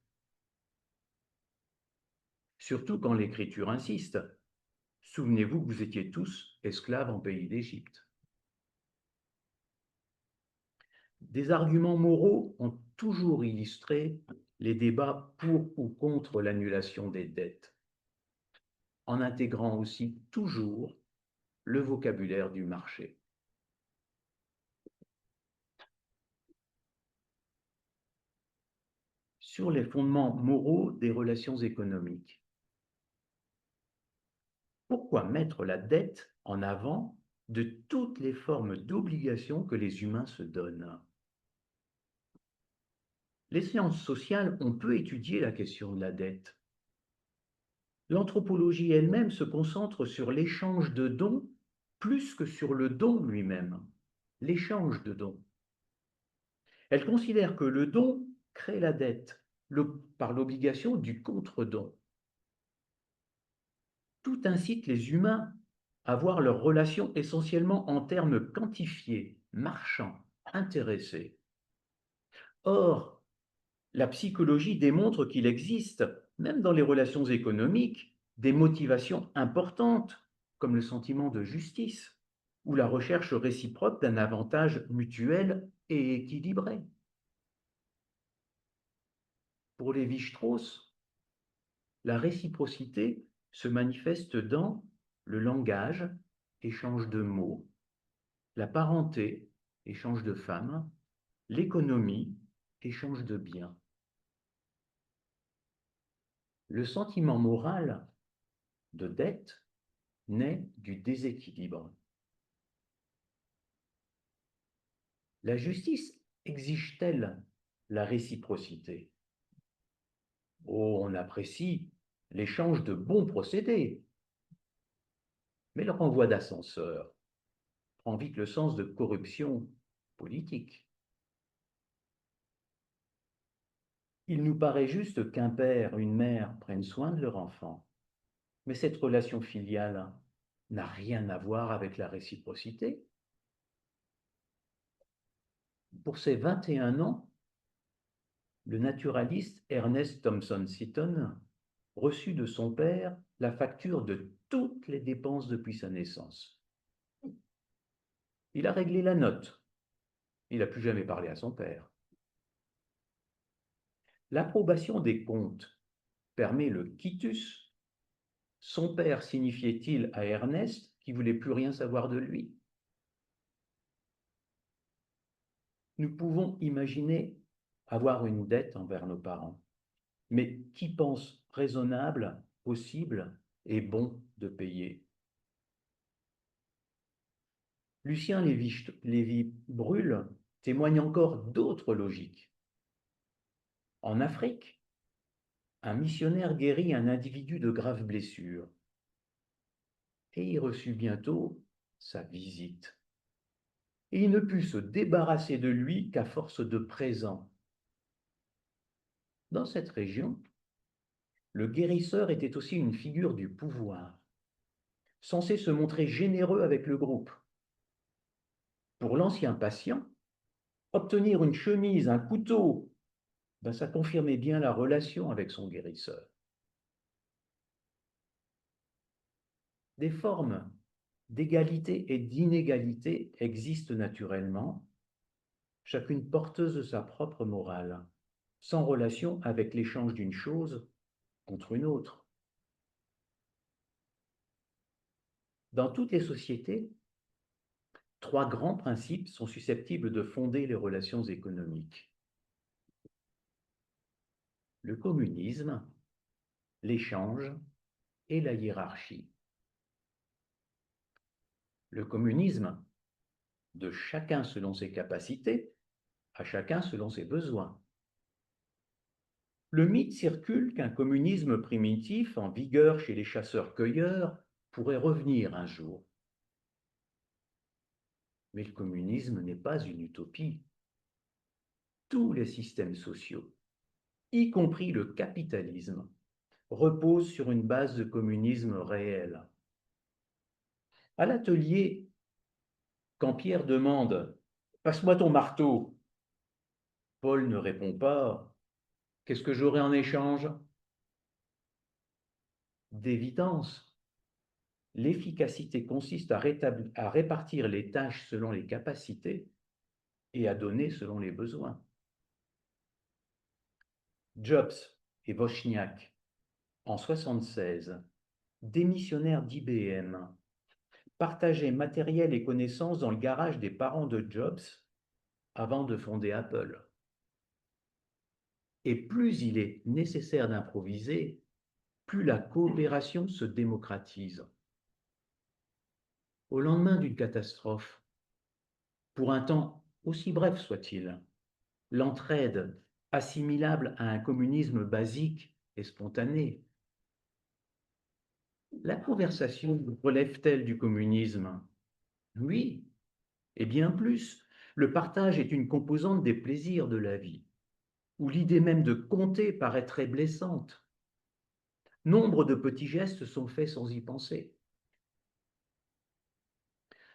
Surtout quand l'Écriture insiste. Souvenez-vous que vous étiez tous esclaves en pays d'Égypte. Des arguments moraux ont toujours illustré les débats pour ou contre l'annulation des dettes, en intégrant aussi toujours le vocabulaire du marché. Sur les fondements moraux des relations économiques, pourquoi mettre la dette en avant de toutes les formes d'obligations que les humains se donnent? Les sciences sociales ont peu étudié la question de la dette. L'anthropologie elle-même se concentre sur l'échange de dons plus que sur le don lui-même. L'échange de dons. Elle considère que le don crée la dette par l'obligation du contre-don. Tout incite les humains à voir leurs relations essentiellement en termes quantifiés, marchands, intéressés. Or, la psychologie démontre qu'il existe, même dans les relations économiques, des motivations importantes, comme le sentiment de justice ou la recherche réciproque d'un avantage mutuel et équilibré. Pour Lévi-Strauss, la réciprocité se manifeste dans le langage, échange de mots, la parenté, échange de femmes, l'économie, échange de biens. Le sentiment moral de dette naît du déséquilibre. La justice exige-t-elle la réciprocité? Oh, on apprécie l'échange de bons procédés, mais le renvoi d'ascenseur prend vite le sens de corruption politique. Il nous paraît juste qu'un père, une mère prennent soin de leur enfant, mais cette relation filiale n'a rien à voir avec la réciprocité. Pour ses 21 ans, le naturaliste Ernest Thompson Seton reçut de son père la facture de toutes les dépenses depuis sa naissance. Il a réglé la note. Il n'a plus jamais parlé à son père. L'approbation des comptes permet le quitus. Son père signifiait-il à Ernest qu'il ne voulait plus rien savoir de lui? Nous pouvons imaginer avoir une dette envers nos parents, mais qui pense raisonnable, possible et bon de payer? Lucien Lévy-Bruhl témoigne encore d'autres logiques. En Afrique, un missionnaire guérit un individu de graves blessures et il reçut bientôt sa visite. Et il ne put se débarrasser de lui qu'à force de présents. Dans cette région, le guérisseur était aussi une figure du pouvoir, censé se montrer généreux avec le groupe. Pour l'ancien patient, obtenir une chemise, un couteau, ça confirmait bien la relation avec son guérisseur. Des formes d'égalité et d'inégalité existent naturellement, chacune porteuse de sa propre morale, sans relation avec l'échange d'une chose contre une autre. Dans toutes les sociétés, trois grands principes sont susceptibles de fonder les relations économiques: le communisme, l'échange et la hiérarchie. Le communisme, de chacun selon ses capacités, à chacun selon ses besoins. Le mythe circule qu'un communisme primitif en vigueur chez les chasseurs-cueilleurs pourrait revenir un jour. Mais le communisme n'est pas une utopie. Tous les systèmes sociaux, y compris le capitalisme, reposent sur une base de communisme réel. À l'atelier, quand Pierre demande « Passe-moi ton marteau », Paul ne répond pas « Qu'est-ce que j'aurai en échange ?» D'évidence, l'efficacité consiste à répartir les tâches selon les capacités et à donner selon les besoins. Jobs et Wozniak, en 1976, démissionnaires d'IBM, partageaient matériel et connaissances dans le garage des parents de Jobs avant de fonder Apple. Et plus il est nécessaire d'improviser, plus la coopération se démocratise. Au lendemain d'une catastrophe, pour un temps aussi bref soit-il, l'entraide, assimilable à un communisme basique et spontané. La conversation relève-t-elle du communisme? Oui, et bien plus. Le partage est une composante des plaisirs de la vie, où l'idée même de compter paraît très blessante. Nombre de petits gestes sont faits sans y penser.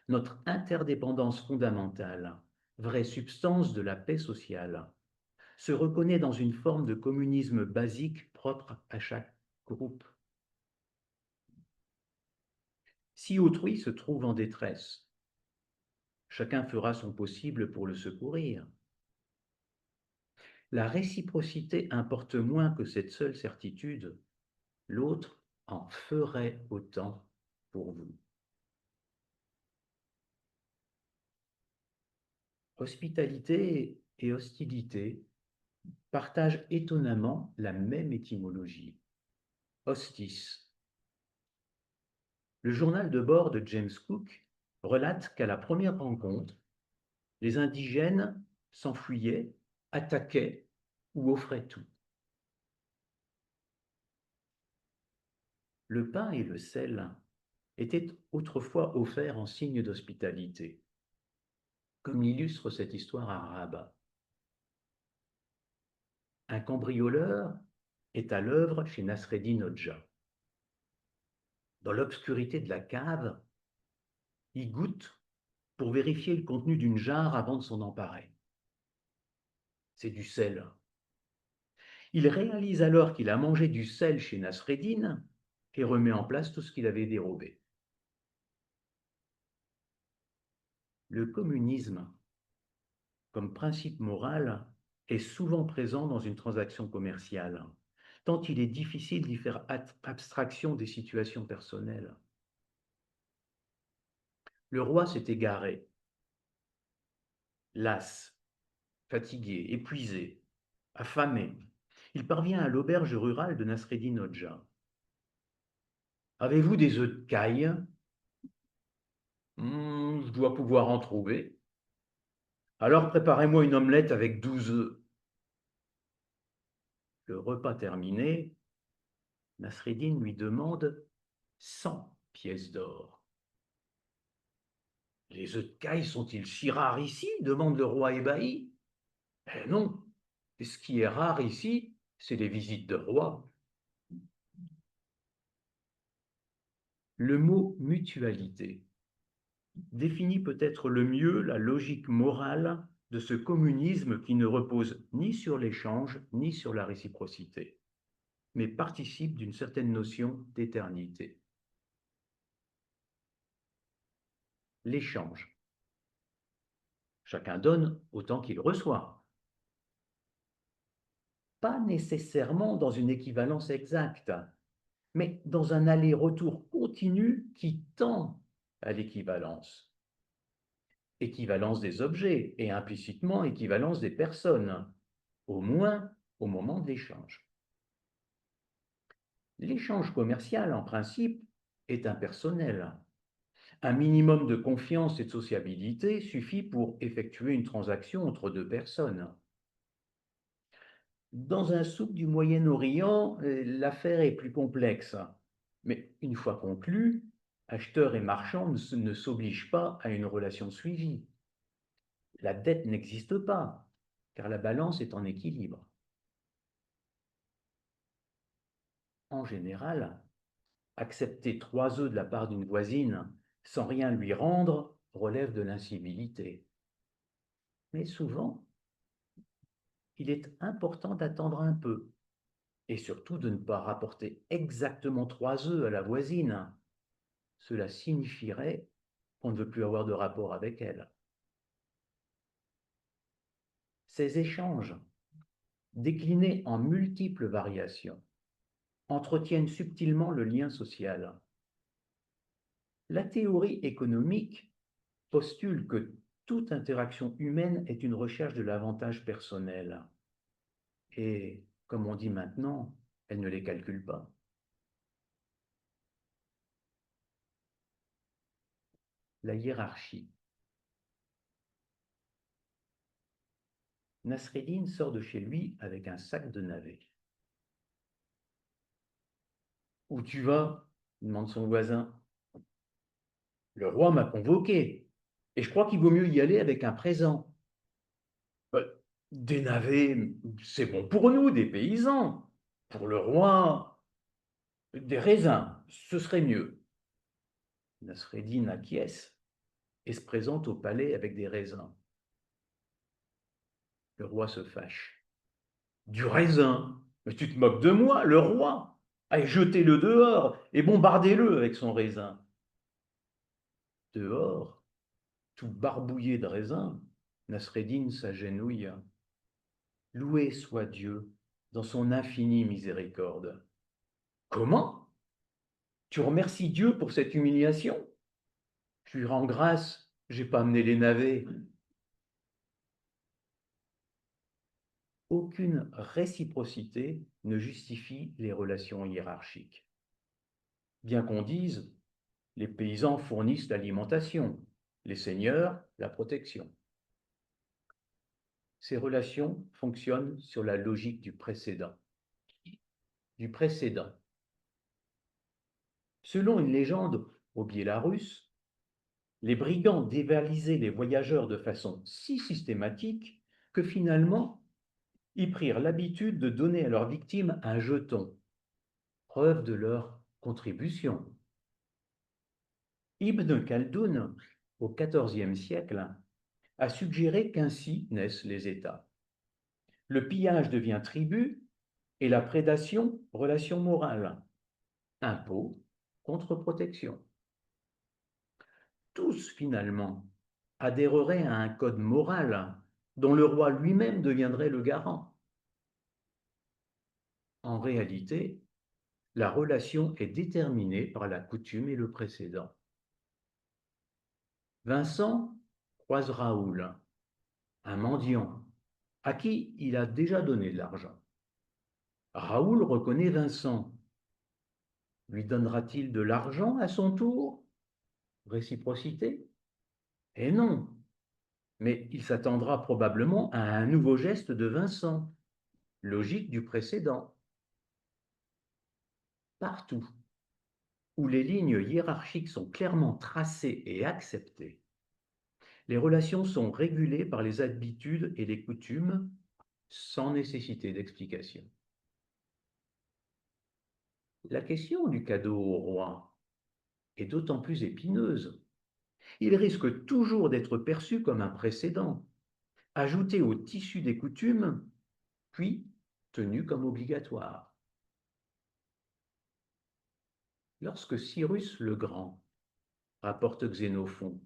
Notre interdépendance fondamentale, vraie substance de la paix sociale, se reconnaît dans une forme de communisme basique propre à chaque groupe. Si autrui se trouve en détresse, chacun fera son possible pour le secourir. La réciprocité importe moins que cette seule certitude: l'autre en ferait autant pour vous. Hospitalité et hostilité partagent étonnamment la même étymologie: hostis. Le journal de bord de James Cook relate qu'à la première rencontre, les indigènes s'enfuyaient, attaquaient ou offraient tout. Le pain et le sel étaient autrefois offerts en signe d'hospitalité, comme l'illustre cette histoire arabe. Un cambrioleur est à l'œuvre chez Nasreddin Hodja. Dans l'obscurité de la cave, il goûte pour vérifier le contenu d'une jarre avant de s'en emparer. C'est du sel. Il réalise alors qu'il a mangé du sel chez Nasreddin et remet en place tout ce qu'il avait dérobé. Le communisme, comme principe moral, est souvent présent dans une transaction commerciale, tant il est difficile d'y faire abstraction des situations personnelles. Le roi s'est égaré, las, fatigué, épuisé, affamé. Il parvient à l'auberge rurale de Nasreddin Hodja. « Avez-vous des œufs de caille ?»« Je dois pouvoir en trouver. »« Alors préparez-moi une omelette avec 12 œufs. » Le repas terminé, Nasreddin lui demande 100 pièces d'or. « Les œufs de caille sont-ils si rares ici ?» demande le roi ébahi. « Eh non, ce qui est rare ici, c'est les visites de roi. » Le mot mutualité définit peut-être le mieux la logique morale de ce communisme qui ne repose ni sur l'échange ni sur la réciprocité, mais participe d'une certaine notion d'éternité. L'échange. Chacun donne autant qu'il reçoit. Pas nécessairement dans une équivalence exacte, mais dans un aller-retour continu qui tend à l'équivalence. Équivalence des objets et implicitement équivalence des personnes, au moins au moment de l'échange. L'échange commercial, en principe, est impersonnel. Un minimum de confiance et de sociabilité suffit pour effectuer une transaction entre deux personnes. Dans un souk du Moyen-Orient, l'affaire est plus complexe. Mais une fois conclue, acheteurs et marchands ne s'obligent pas à une relation suivie. La dette n'existe pas, car la balance est en équilibre. En général, accepter 3 œufs de la part d'une voisine sans rien lui rendre relève de l'incivilité. Mais souvent, il est important d'attendre un peu et surtout de ne pas rapporter exactement 3 œufs à la voisine. Cela signifierait qu'on ne veut plus avoir de rapport avec elle. Ces échanges, déclinés en multiples variations, entretiennent subtilement le lien social. La théorie économique postule que toute interaction humaine est une recherche de l'avantage personnel. Et, comme on dit maintenant, elle ne les calcule pas. La hiérarchie. Nasreddin sort de chez lui avec un sac de navets. « Où tu vas ?» demande son voisin. « Le roi m'a convoqué, et je crois qu'il vaut mieux y aller avec un présent. » Des navets, c'est bon pour nous, des paysans. Pour le roi, des raisins, ce serait mieux. Nasreddin acquiesce et se présente au palais avec des raisins. Le roi se fâche. « Du raisin? Mais tu te moques de moi, le roi! Allez, jetez-le dehors et bombardez-le avec son raisin. » Dehors, tout barbouillé de raisin, Nasreddin s'agenouille. Loué soit Dieu dans son infinie miséricorde. Comment? Tu remercies Dieu pour cette humiliation? Je lui rends grâce, j'ai pas amené les navets. Aucune réciprocité ne justifie les relations hiérarchiques. Bien qu'on dise, les paysans fournissent l'alimentation, les seigneurs la protection. Ces relations fonctionnent sur la logique du précédent. Selon une légende au Biélarus, les brigands dévalisaient les voyageurs de façon si systématique que finalement, ils prirent l'habitude de donner à leurs victimes un jeton, preuve de leur contribution. Ibn Khaldoun, au XIVe siècle, a suggéré qu'ainsi naissent les États. Le pillage devient tribut et la prédation relation morale. Impôt contre protection. Tous, finalement, adhérerait à un code moral dont le roi lui-même deviendrait le garant. En réalité, la relation est déterminée par la coutume et le précédent. Vincent croise Raoul, un mendiant, à qui il a déjà donné de l'argent. Raoul reconnaît Vincent. Lui donnera-t-il de l'argent à son tour? Réciprocité? Eh non, mais il s'attendra probablement à un nouveau geste de Vincent, logique du précédent. Partout où les lignes hiérarchiques sont clairement tracées et acceptées, les relations sont régulées par les habitudes et les coutumes sans nécessité d'explication. La question du cadeau au roi est d'autant plus épineuse. Il risque toujours d'être perçu comme un précédent, ajouté au tissu des coutumes, puis tenu comme obligatoire. Lorsque Cyrus le Grand, rapporte Xénophon,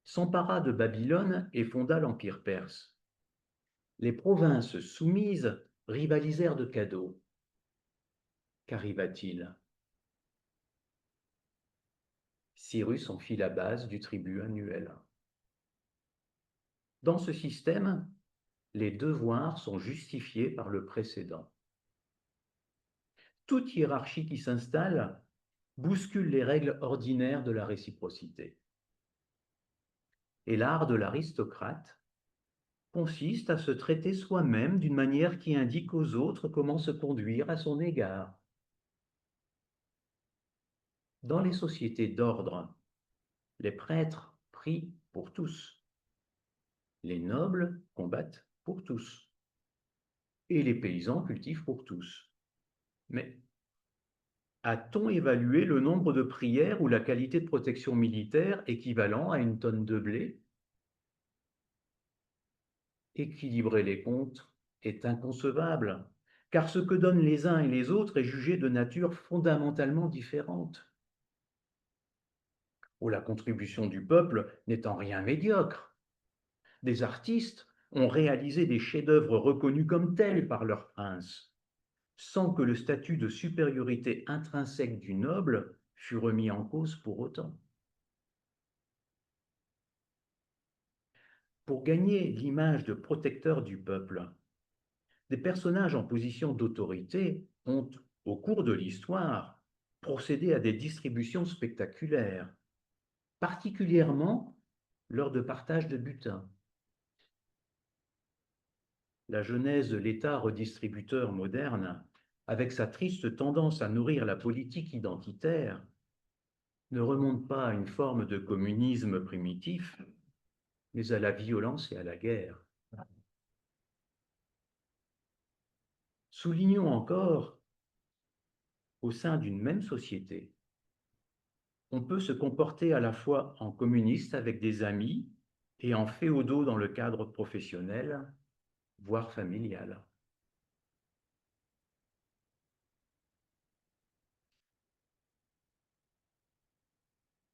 s'empara de Babylone et fonda l'Empire perse, les provinces soumises rivalisèrent de cadeaux. Qu'arriva-t-il? Cyrus en fit la base du tribut annuel. Dans ce système, les devoirs sont justifiés par le précédent. Toute hiérarchie qui s'installe bouscule les règles ordinaires de la réciprocité. Et l'art de l'aristocrate consiste à se traiter soi-même d'une manière qui indique aux autres comment se conduire à son égard. Dans les sociétés d'ordre, les prêtres prient pour tous, les nobles combattent pour tous, et les paysans cultivent pour tous. Mais a-t-on évalué le nombre de prières ou la qualité de protection militaire équivalent à une tonne de blé? Équilibrer les comptes est inconcevable, car ce que donnent les uns et les autres est jugé de nature fondamentalement différente. Ou la contribution du peuple n'est en rien médiocre. Des artistes ont réalisé des chefs-d'œuvre reconnus comme tels par leur prince, sans que le statut de supériorité intrinsèque du noble fût remis en cause pour autant. Pour gagner l'image de protecteur du peuple, des personnages en position d'autorité ont, au cours de l'histoire, procédé à des distributions spectaculaires, particulièrement lors de partage de butin. La genèse de l'État redistributeur moderne, avec sa triste tendance à nourrir la politique identitaire, ne remonte pas à une forme de communisme primitif, mais à la violence et à la guerre. Soulignons encore, au sein d'une même société, on peut se comporter à la fois en communiste avec des amis et en féodaux dans le cadre professionnel, voire familial.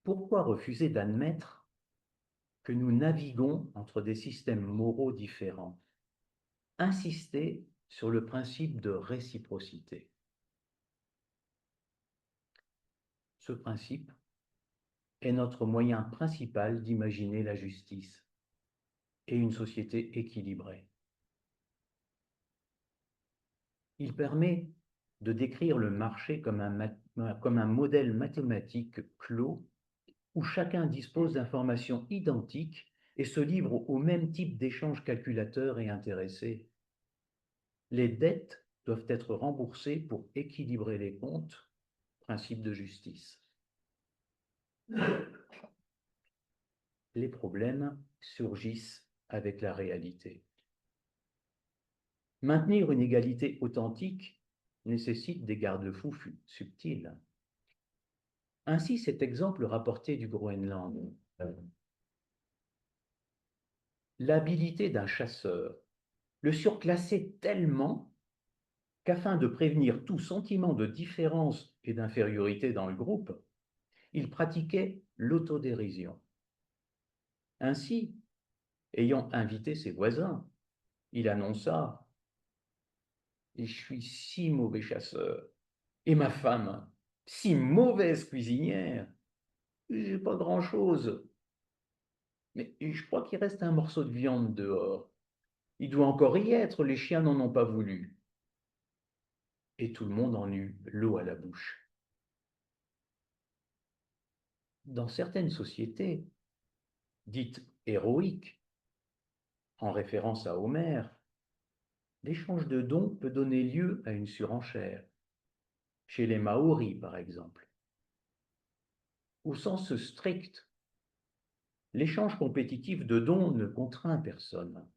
Pourquoi refuser d'admettre que nous naviguons entre des systèmes moraux différents? Insister sur le principe de réciprocité. Ce principe est notre moyen principal d'imaginer la justice et une société équilibrée. Il permet de décrire le marché comme un modèle mathématique clos où chacun dispose d'informations identiques et se livre au même type d'échanges calculateurs et intéressés. Les dettes doivent être remboursées pour équilibrer les comptes, principe de justice. Les problèmes surgissent avec la réalité. Maintenir une égalité authentique nécessite des garde-fous subtils. Ainsi, cet exemple rapporté du Groenland. L'habilité d'un chasseur le surclassait tellement qu'afin de prévenir tout sentiment de différence et d'infériorité dans le groupe, il pratiquait l'autodérision. Ainsi, ayant invité ses voisins, il annonça: « Je suis si mauvais chasseur, et ma femme, si mauvaise cuisinière, j'ai pas grand-chose. Mais je crois qu'il reste un morceau de viande dehors. Il doit encore y être, les chiens n'en ont pas voulu. » Et tout le monde en eut l'eau à la bouche. Dans certaines sociétés, dites héroïques, en référence à Homère, l'échange de dons peut donner lieu à une surenchère. Chez les Maoris, par exemple. Au sens strict, l'échange compétitif de dons ne contraint personne.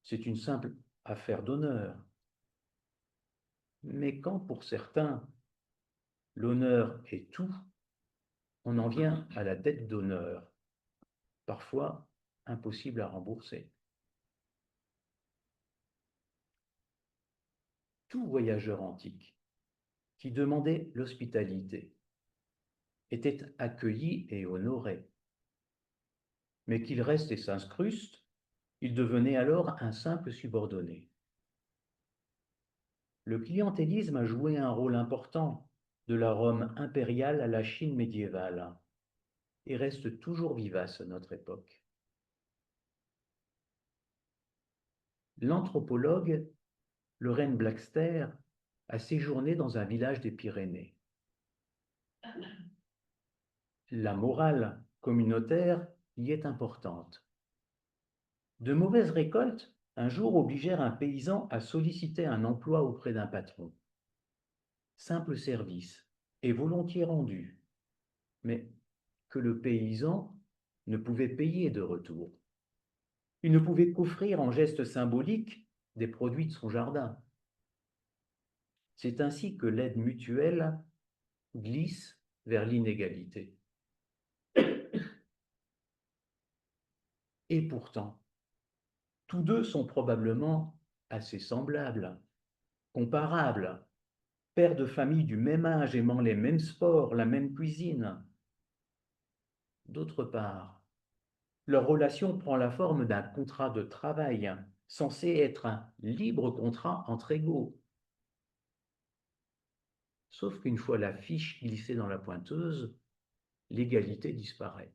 C'est une simple affaire d'honneur. Mais quand pour certains, l'honneur est tout, on en vient à la dette d'honneur, parfois impossible à rembourser. Tout voyageur antique qui demandait l'hospitalité était accueilli et honoré. Mais qu'il reste et s'incruste, il devenait alors un simple subordonné. Le clientélisme a joué un rôle important de la Rome impériale à la Chine médiévale et reste toujours vivace à notre époque. L'anthropologue Lorraine Blackster a séjourné dans un village des Pyrénées. La morale communautaire y est importante. De mauvaises récoltes, un jour, obligèrent un paysan à solliciter un emploi auprès d'un patron. Simple service et volontiers rendu, mais que le paysan ne pouvait payer de retour. Il ne pouvait qu'offrir en geste symbolique des produits de son jardin. C'est ainsi que l'aide mutuelle glisse vers l'inégalité. Et pourtant, tous deux sont probablement assez semblables, comparables, pères de famille du même âge, aimant les mêmes sports, la même cuisine. D'autre part, leur relation prend la forme d'un contrat de travail, censé être un libre contrat entre égaux. Sauf qu'une fois la fiche glissée dans la pointeuse, l'égalité disparaît.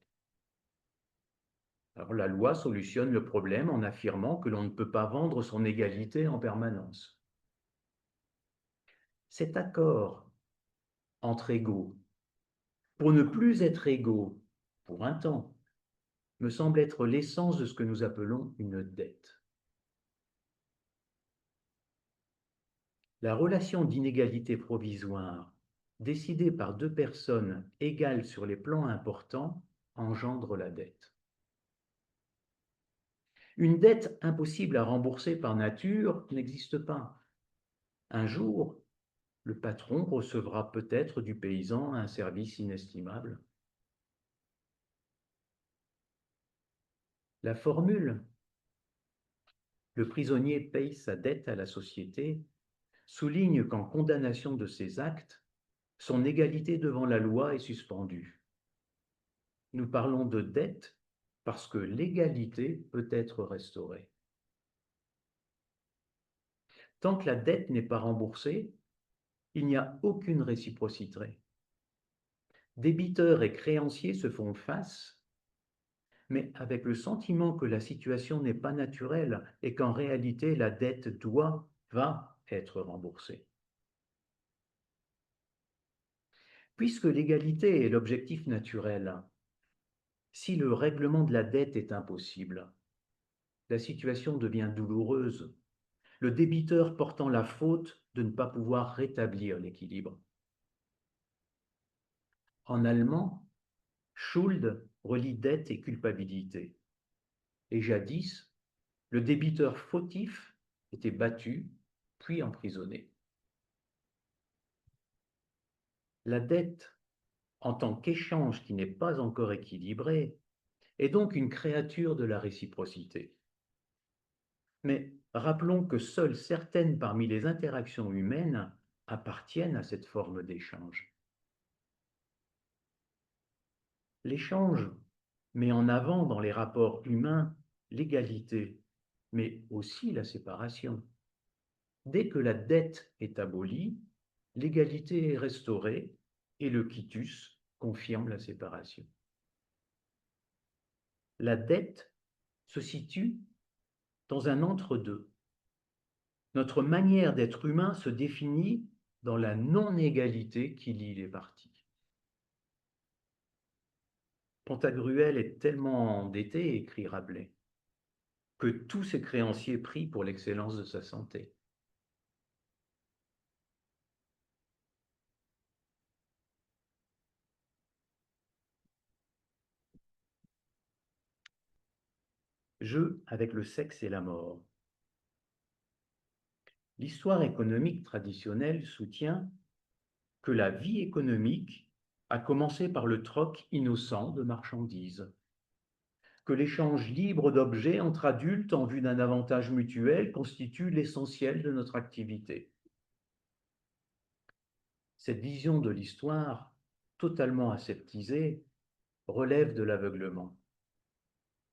Alors la loi solutionne le problème en affirmant que l'on ne peut pas vendre son égalité en permanence. Cet accord entre égaux, pour ne plus être égaux pour un temps, me semble être l'essence de ce que nous appelons une dette. La relation d'inégalité provisoire, décidée par deux personnes égales sur les plans importants, engendre la dette. Une dette impossible à rembourser par nature n'existe pas. Un jour, le patron recevra peut-être du paysan un service inestimable. La formule « le prisonnier paye sa dette à la société » souligne qu'en condamnation de ses actes, son égalité devant la loi est suspendue. Nous parlons de dette parce que l'égalité peut être restaurée. Tant que la dette n'est pas remboursée, il n'y a aucune réciprocité. Débiteurs et créanciers se font face, mais avec le sentiment que la situation n'est pas naturelle et qu'en réalité la dette va être remboursée. Puisque l'égalité est l'objectif naturel, si le règlement de la dette est impossible, la situation devient douloureuse, le débiteur portant la faute de ne pas pouvoir rétablir l'équilibre. En allemand, Schuld relie dette et culpabilité. Et jadis, le débiteur fautif était battu, puis emprisonné. La dette, en tant qu'échange qui n'est pas encore équilibré, est donc une créature de la réciprocité. Mais rappelons que seules certaines parmi les interactions humaines appartiennent à cette forme d'échange. L'échange met en avant dans les rapports humains l'égalité, mais aussi la séparation. Dès que la dette est abolie, l'égalité est restaurée et le quitus confirme la séparation. La dette se situe dans un entre-deux. Notre manière d'être humain se définit dans la non-égalité qui lie les parties. Pantagruel est tellement endetté, écrit Rabelais, que tous ses créanciers prient pour l'excellence de sa santé. Jeu avec le sexe et la mort. L'histoire économique traditionnelle soutient que la vie économique a commencé par le troc innocent de marchandises, que l'échange libre d'objets entre adultes en vue d'un avantage mutuel constitue l'essentiel de notre activité. Cette vision de l'histoire, totalement aseptisée, relève de l'aveuglement.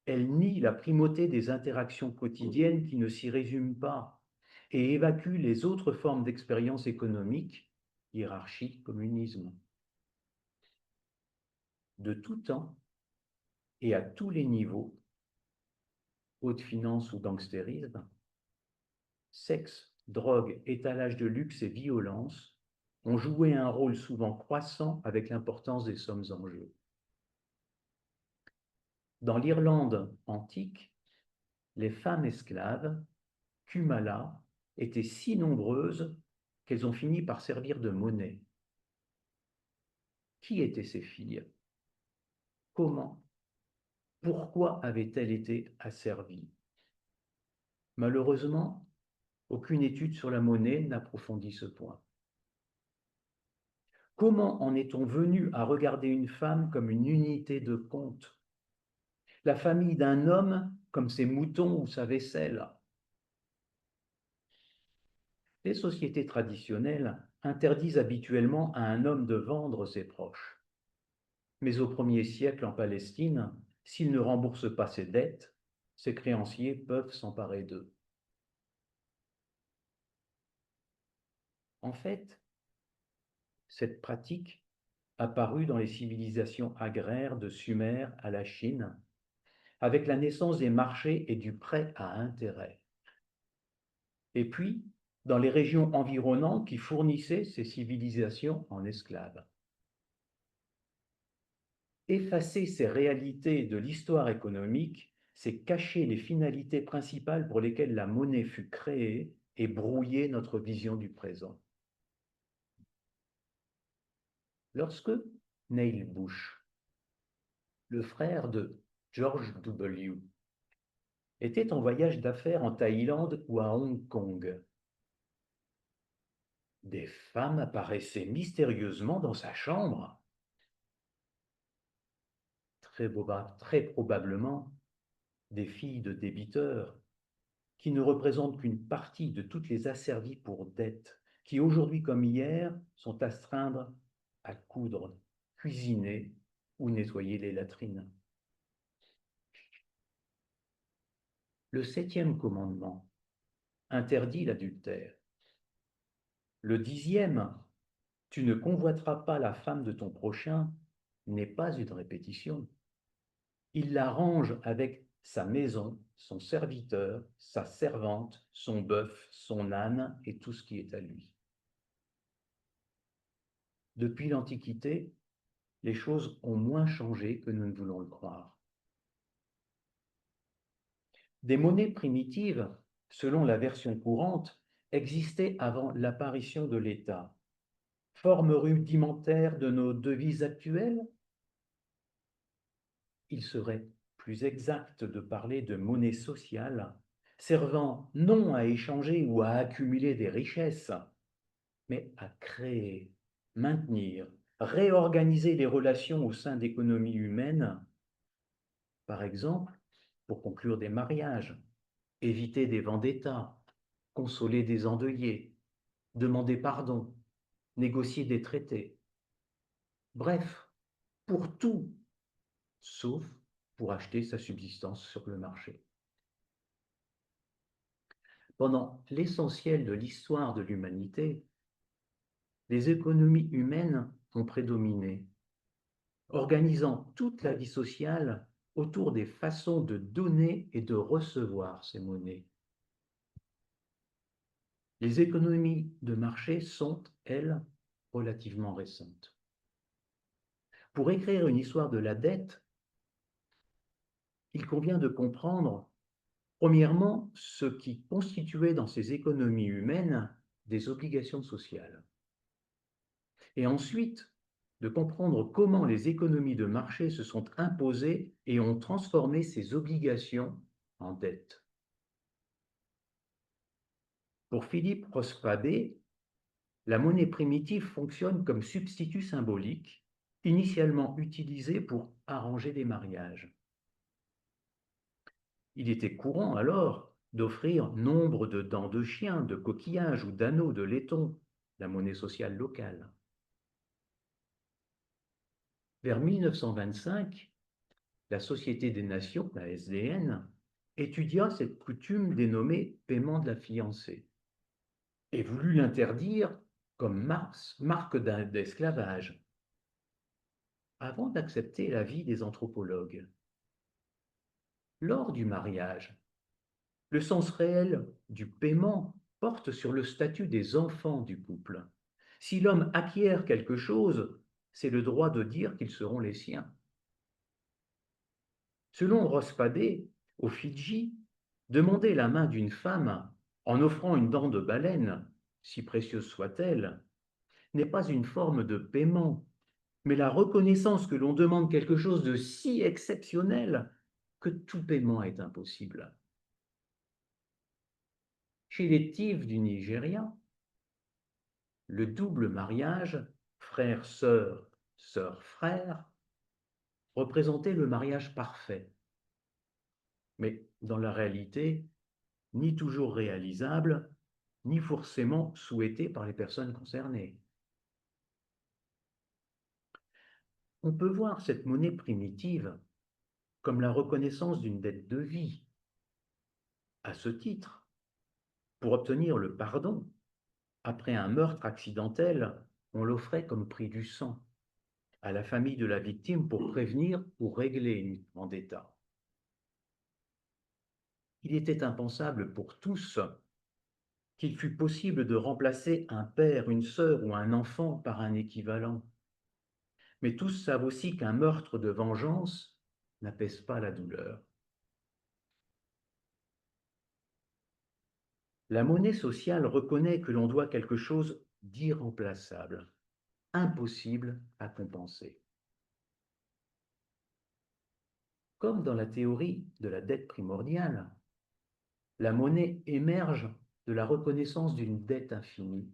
Elle nie la primauté des interactions quotidiennes qui ne s'y résument pas et évacue les autres formes d'expérience économique, hiérarchie, communisme. De tout temps et à tous les niveaux, haute finance ou gangstérisme, sexe, drogue, étalage de luxe et violence ont joué un rôle souvent croissant avec l'importance des sommes en jeu. Dans l'Irlande antique, les femmes esclaves, Kumala, étaient si nombreuses qu'elles ont fini par servir de monnaie. Qui étaient ces filles? Comment? Pourquoi avaient-elles été asservies? Malheureusement, aucune étude sur la monnaie n'approfondit ce point. Comment en est-on venu à regarder une femme comme une unité de compte? La famille d'un homme comme ses moutons ou sa vaisselle? Les sociétés traditionnelles interdisent habituellement à un homme de vendre ses proches. Mais au 1er siècle en Palestine, s'il ne rembourse pas ses dettes, ses créanciers peuvent s'emparer d'eux. En fait, cette pratique apparut dans les civilisations agraires de Sumer à la Chine, avec la naissance des marchés et du prêt à intérêt. Et puis, dans les régions environnantes qui fournissaient ces civilisations en esclaves. Effacer ces réalités de l'histoire économique, c'est cacher les finalités principales pour lesquelles la monnaie fut créée et brouiller notre vision du présent. Lorsque Neil Bush, le frère de George W., était en voyage d'affaires en Thaïlande ou à Hong Kong, des femmes apparaissaient mystérieusement dans sa chambre. Très probablement des filles de débiteurs qui ne représentent qu'une partie de toutes les asservies pour dette, qui aujourd'hui comme hier sont astreintes à coudre, cuisiner ou nettoyer les latrines. Le 7e commandement interdit l'adultère. Le 10e, tu ne convoiteras pas la femme de ton prochain, n'est pas une répétition. Il l'arrange avec sa maison, son serviteur, sa servante, son bœuf, son âne et tout ce qui est à lui. Depuis l'Antiquité, les choses ont moins changé que nous ne voulons le croire. Des monnaies primitives, selon la version courante, existaient avant l'apparition de l'État. Forme rudimentaire de nos devises actuelles? Il serait plus exact de parler de monnaie sociale, servant non à échanger ou à accumuler des richesses, mais à créer, maintenir, réorganiser les relations au sein d'économies humaines, par exemple, pour conclure des mariages, éviter des vendettas, consoler des endeuillés, demander pardon, négocier des traités. Bref, pour tout, sauf pour acheter sa subsistance sur le marché. Pendant l'essentiel de l'histoire de l'humanité, les économies humaines ont prédominé, organisant toute la vie sociale autour des façons de donner et de recevoir ces monnaies. Les économies de marché sont, elles, relativement récentes. Pour écrire une histoire de la dette, il convient de comprendre, premièrement, ce qui constituait dans ces économies humaines des obligations sociales. Et ensuite, de comprendre comment les économies de marché se sont imposées et ont transformé ces obligations en dettes. Pour Philippe Rosprabé, la monnaie primitive fonctionne comme substitut symbolique, initialement utilisé pour arranger des mariages. Il était courant alors d'offrir nombre de dents de chien, de coquillages ou d'anneaux de laiton, la monnaie sociale locale. Vers 1925, la Société des Nations, la SDN, étudia cette coutume dénommée paiement de la fiancée et voulut l'interdire comme marque d'esclavage, avant d'accepter l'avis des anthropologues. Lors du mariage, le sens réel du paiement porte sur le statut des enfants du couple. Si l'homme acquiert quelque chose, c'est le droit de dire qu'ils seront les siens. Selon Rospadé, aux Fidji, demander la main d'une femme en offrant une dent de baleine, si précieuse soit-elle, n'est pas une forme de paiement, mais la reconnaissance que l'on demande quelque chose de si exceptionnel que tout paiement est impossible. Chez les Tiv du Nigeria, le double mariage, frère-sœur, sœur-frère, représentait le mariage parfait. Mais dans la réalité, ni toujours réalisable, ni forcément souhaité par les personnes concernées. On peut voir cette monnaie primitive comme la reconnaissance d'une dette de vie. À ce titre, pour obtenir le pardon, après un meurtre accidentel, on l'offrait comme prix du sang à la famille de la victime pour prévenir ou régler une vendetta. Il était impensable pour tous qu'il fût possible de remplacer un père, une sœur ou un enfant par un équivalent. Mais tous savent aussi qu'un meurtre de vengeance n'apaise pas la douleur. La monnaie sociale reconnaît que l'on doit quelque chose d'irremplaçable, impossible à compenser. Comme dans la théorie de la dette primordiale, la monnaie émerge de la reconnaissance d'une dette infinie.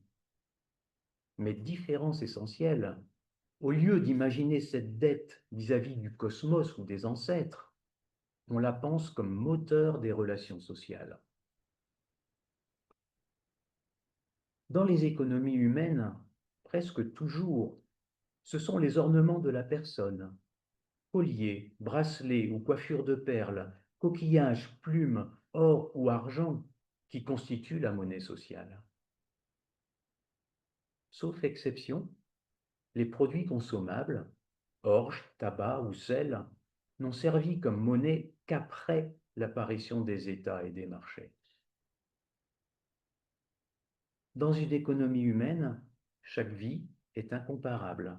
Mais différence essentielle, au lieu d'imaginer cette dette vis-à-vis du cosmos ou des ancêtres, on la pense comme moteur des relations sociales. Dans les économies humaines, presque toujours, ce sont les ornements de la personne, colliers, bracelets ou coiffures de perles, coquillages, plumes, or ou argent, qui constituent la monnaie sociale. Sauf exception, les produits consommables, orge, tabac ou sel, n'ont servi comme monnaie qu'après l'apparition des États et des marchés. Dans une économie humaine, chaque vie est incomparable.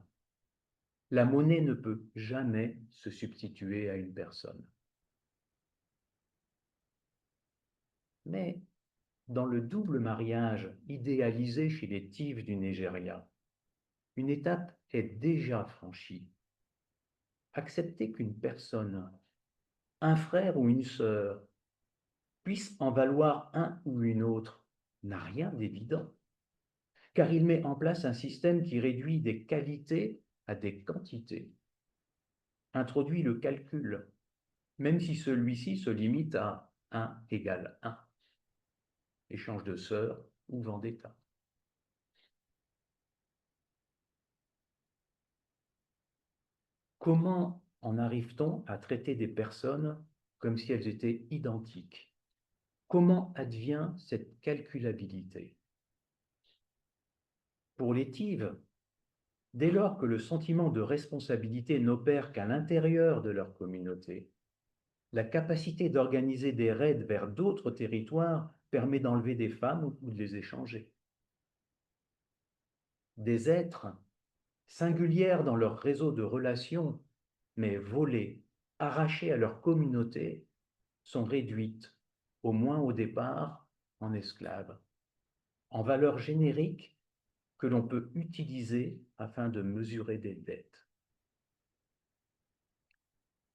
La monnaie ne peut jamais se substituer à une personne. Mais dans le double mariage idéalisé chez les Tiv du Nigeria, une étape est déjà franchie. Accepter qu'une personne, un frère ou une sœur, puisse en valoir un ou une autre n'a rien d'évident, car il met en place un système qui réduit des qualités à des quantités, introduit le calcul, même si celui-ci se limite à 1 égale 1, échange de sœurs ou vendetta. Comment en arrive-t-on à traiter des personnes comme si elles étaient identiques? Comment advient cette calculabilité? Pour Létive, dès lors que le sentiment de responsabilité n'opère qu'à l'intérieur de leur communauté, la capacité d'organiser des raids vers d'autres territoires permet d'enlever des femmes ou de les échanger. Des êtres singulières dans leur réseau de relations, mais volées, arrachées à leur communauté, sont réduites, au moins au départ, en esclaves, en valeur générique que l'on peut utiliser afin de mesurer des dettes.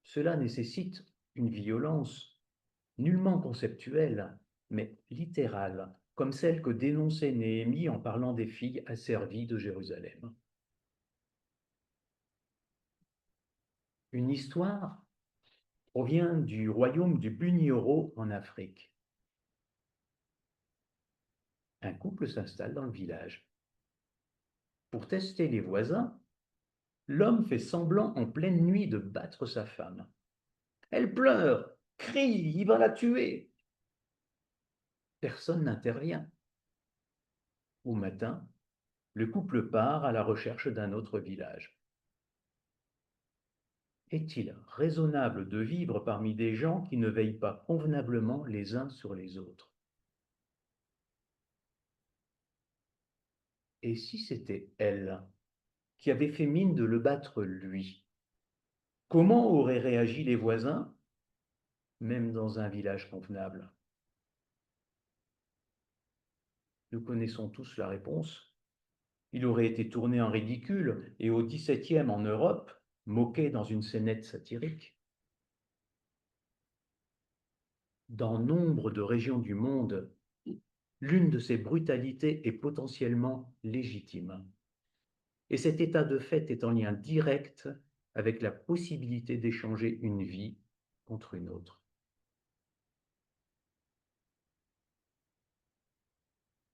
Cela nécessite une violence nullement conceptuelle, mais littérale, comme celle que dénonçait Néhémie en parlant des filles asservies de Jérusalem. Une histoire provient du royaume du Bunyoro en Afrique. Un couple s'installe dans le village. Pour tester les voisins, l'homme fait semblant en pleine nuit de battre sa femme. Elle pleure, crie, il va la tuer. Personne n'intervient. Au matin, le couple part à la recherche d'un autre village. Est-il raisonnable de vivre parmi des gens qui ne veillent pas convenablement les uns sur les autres? Et si c'était elle qui avait fait mine de le battre lui? Comment auraient réagi les voisins, même dans un village convenable? Nous connaissons tous la réponse. Il aurait été tourné en ridicule et au XVIIe en Europe, moqué dans une scénette satirique. Dans nombre de régions du monde, l'une de ces brutalités est potentiellement légitime. Et cet état de fait est en lien direct avec la possibilité d'échanger une vie contre une autre.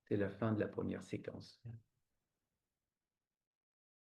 C'est la fin de la première séquence.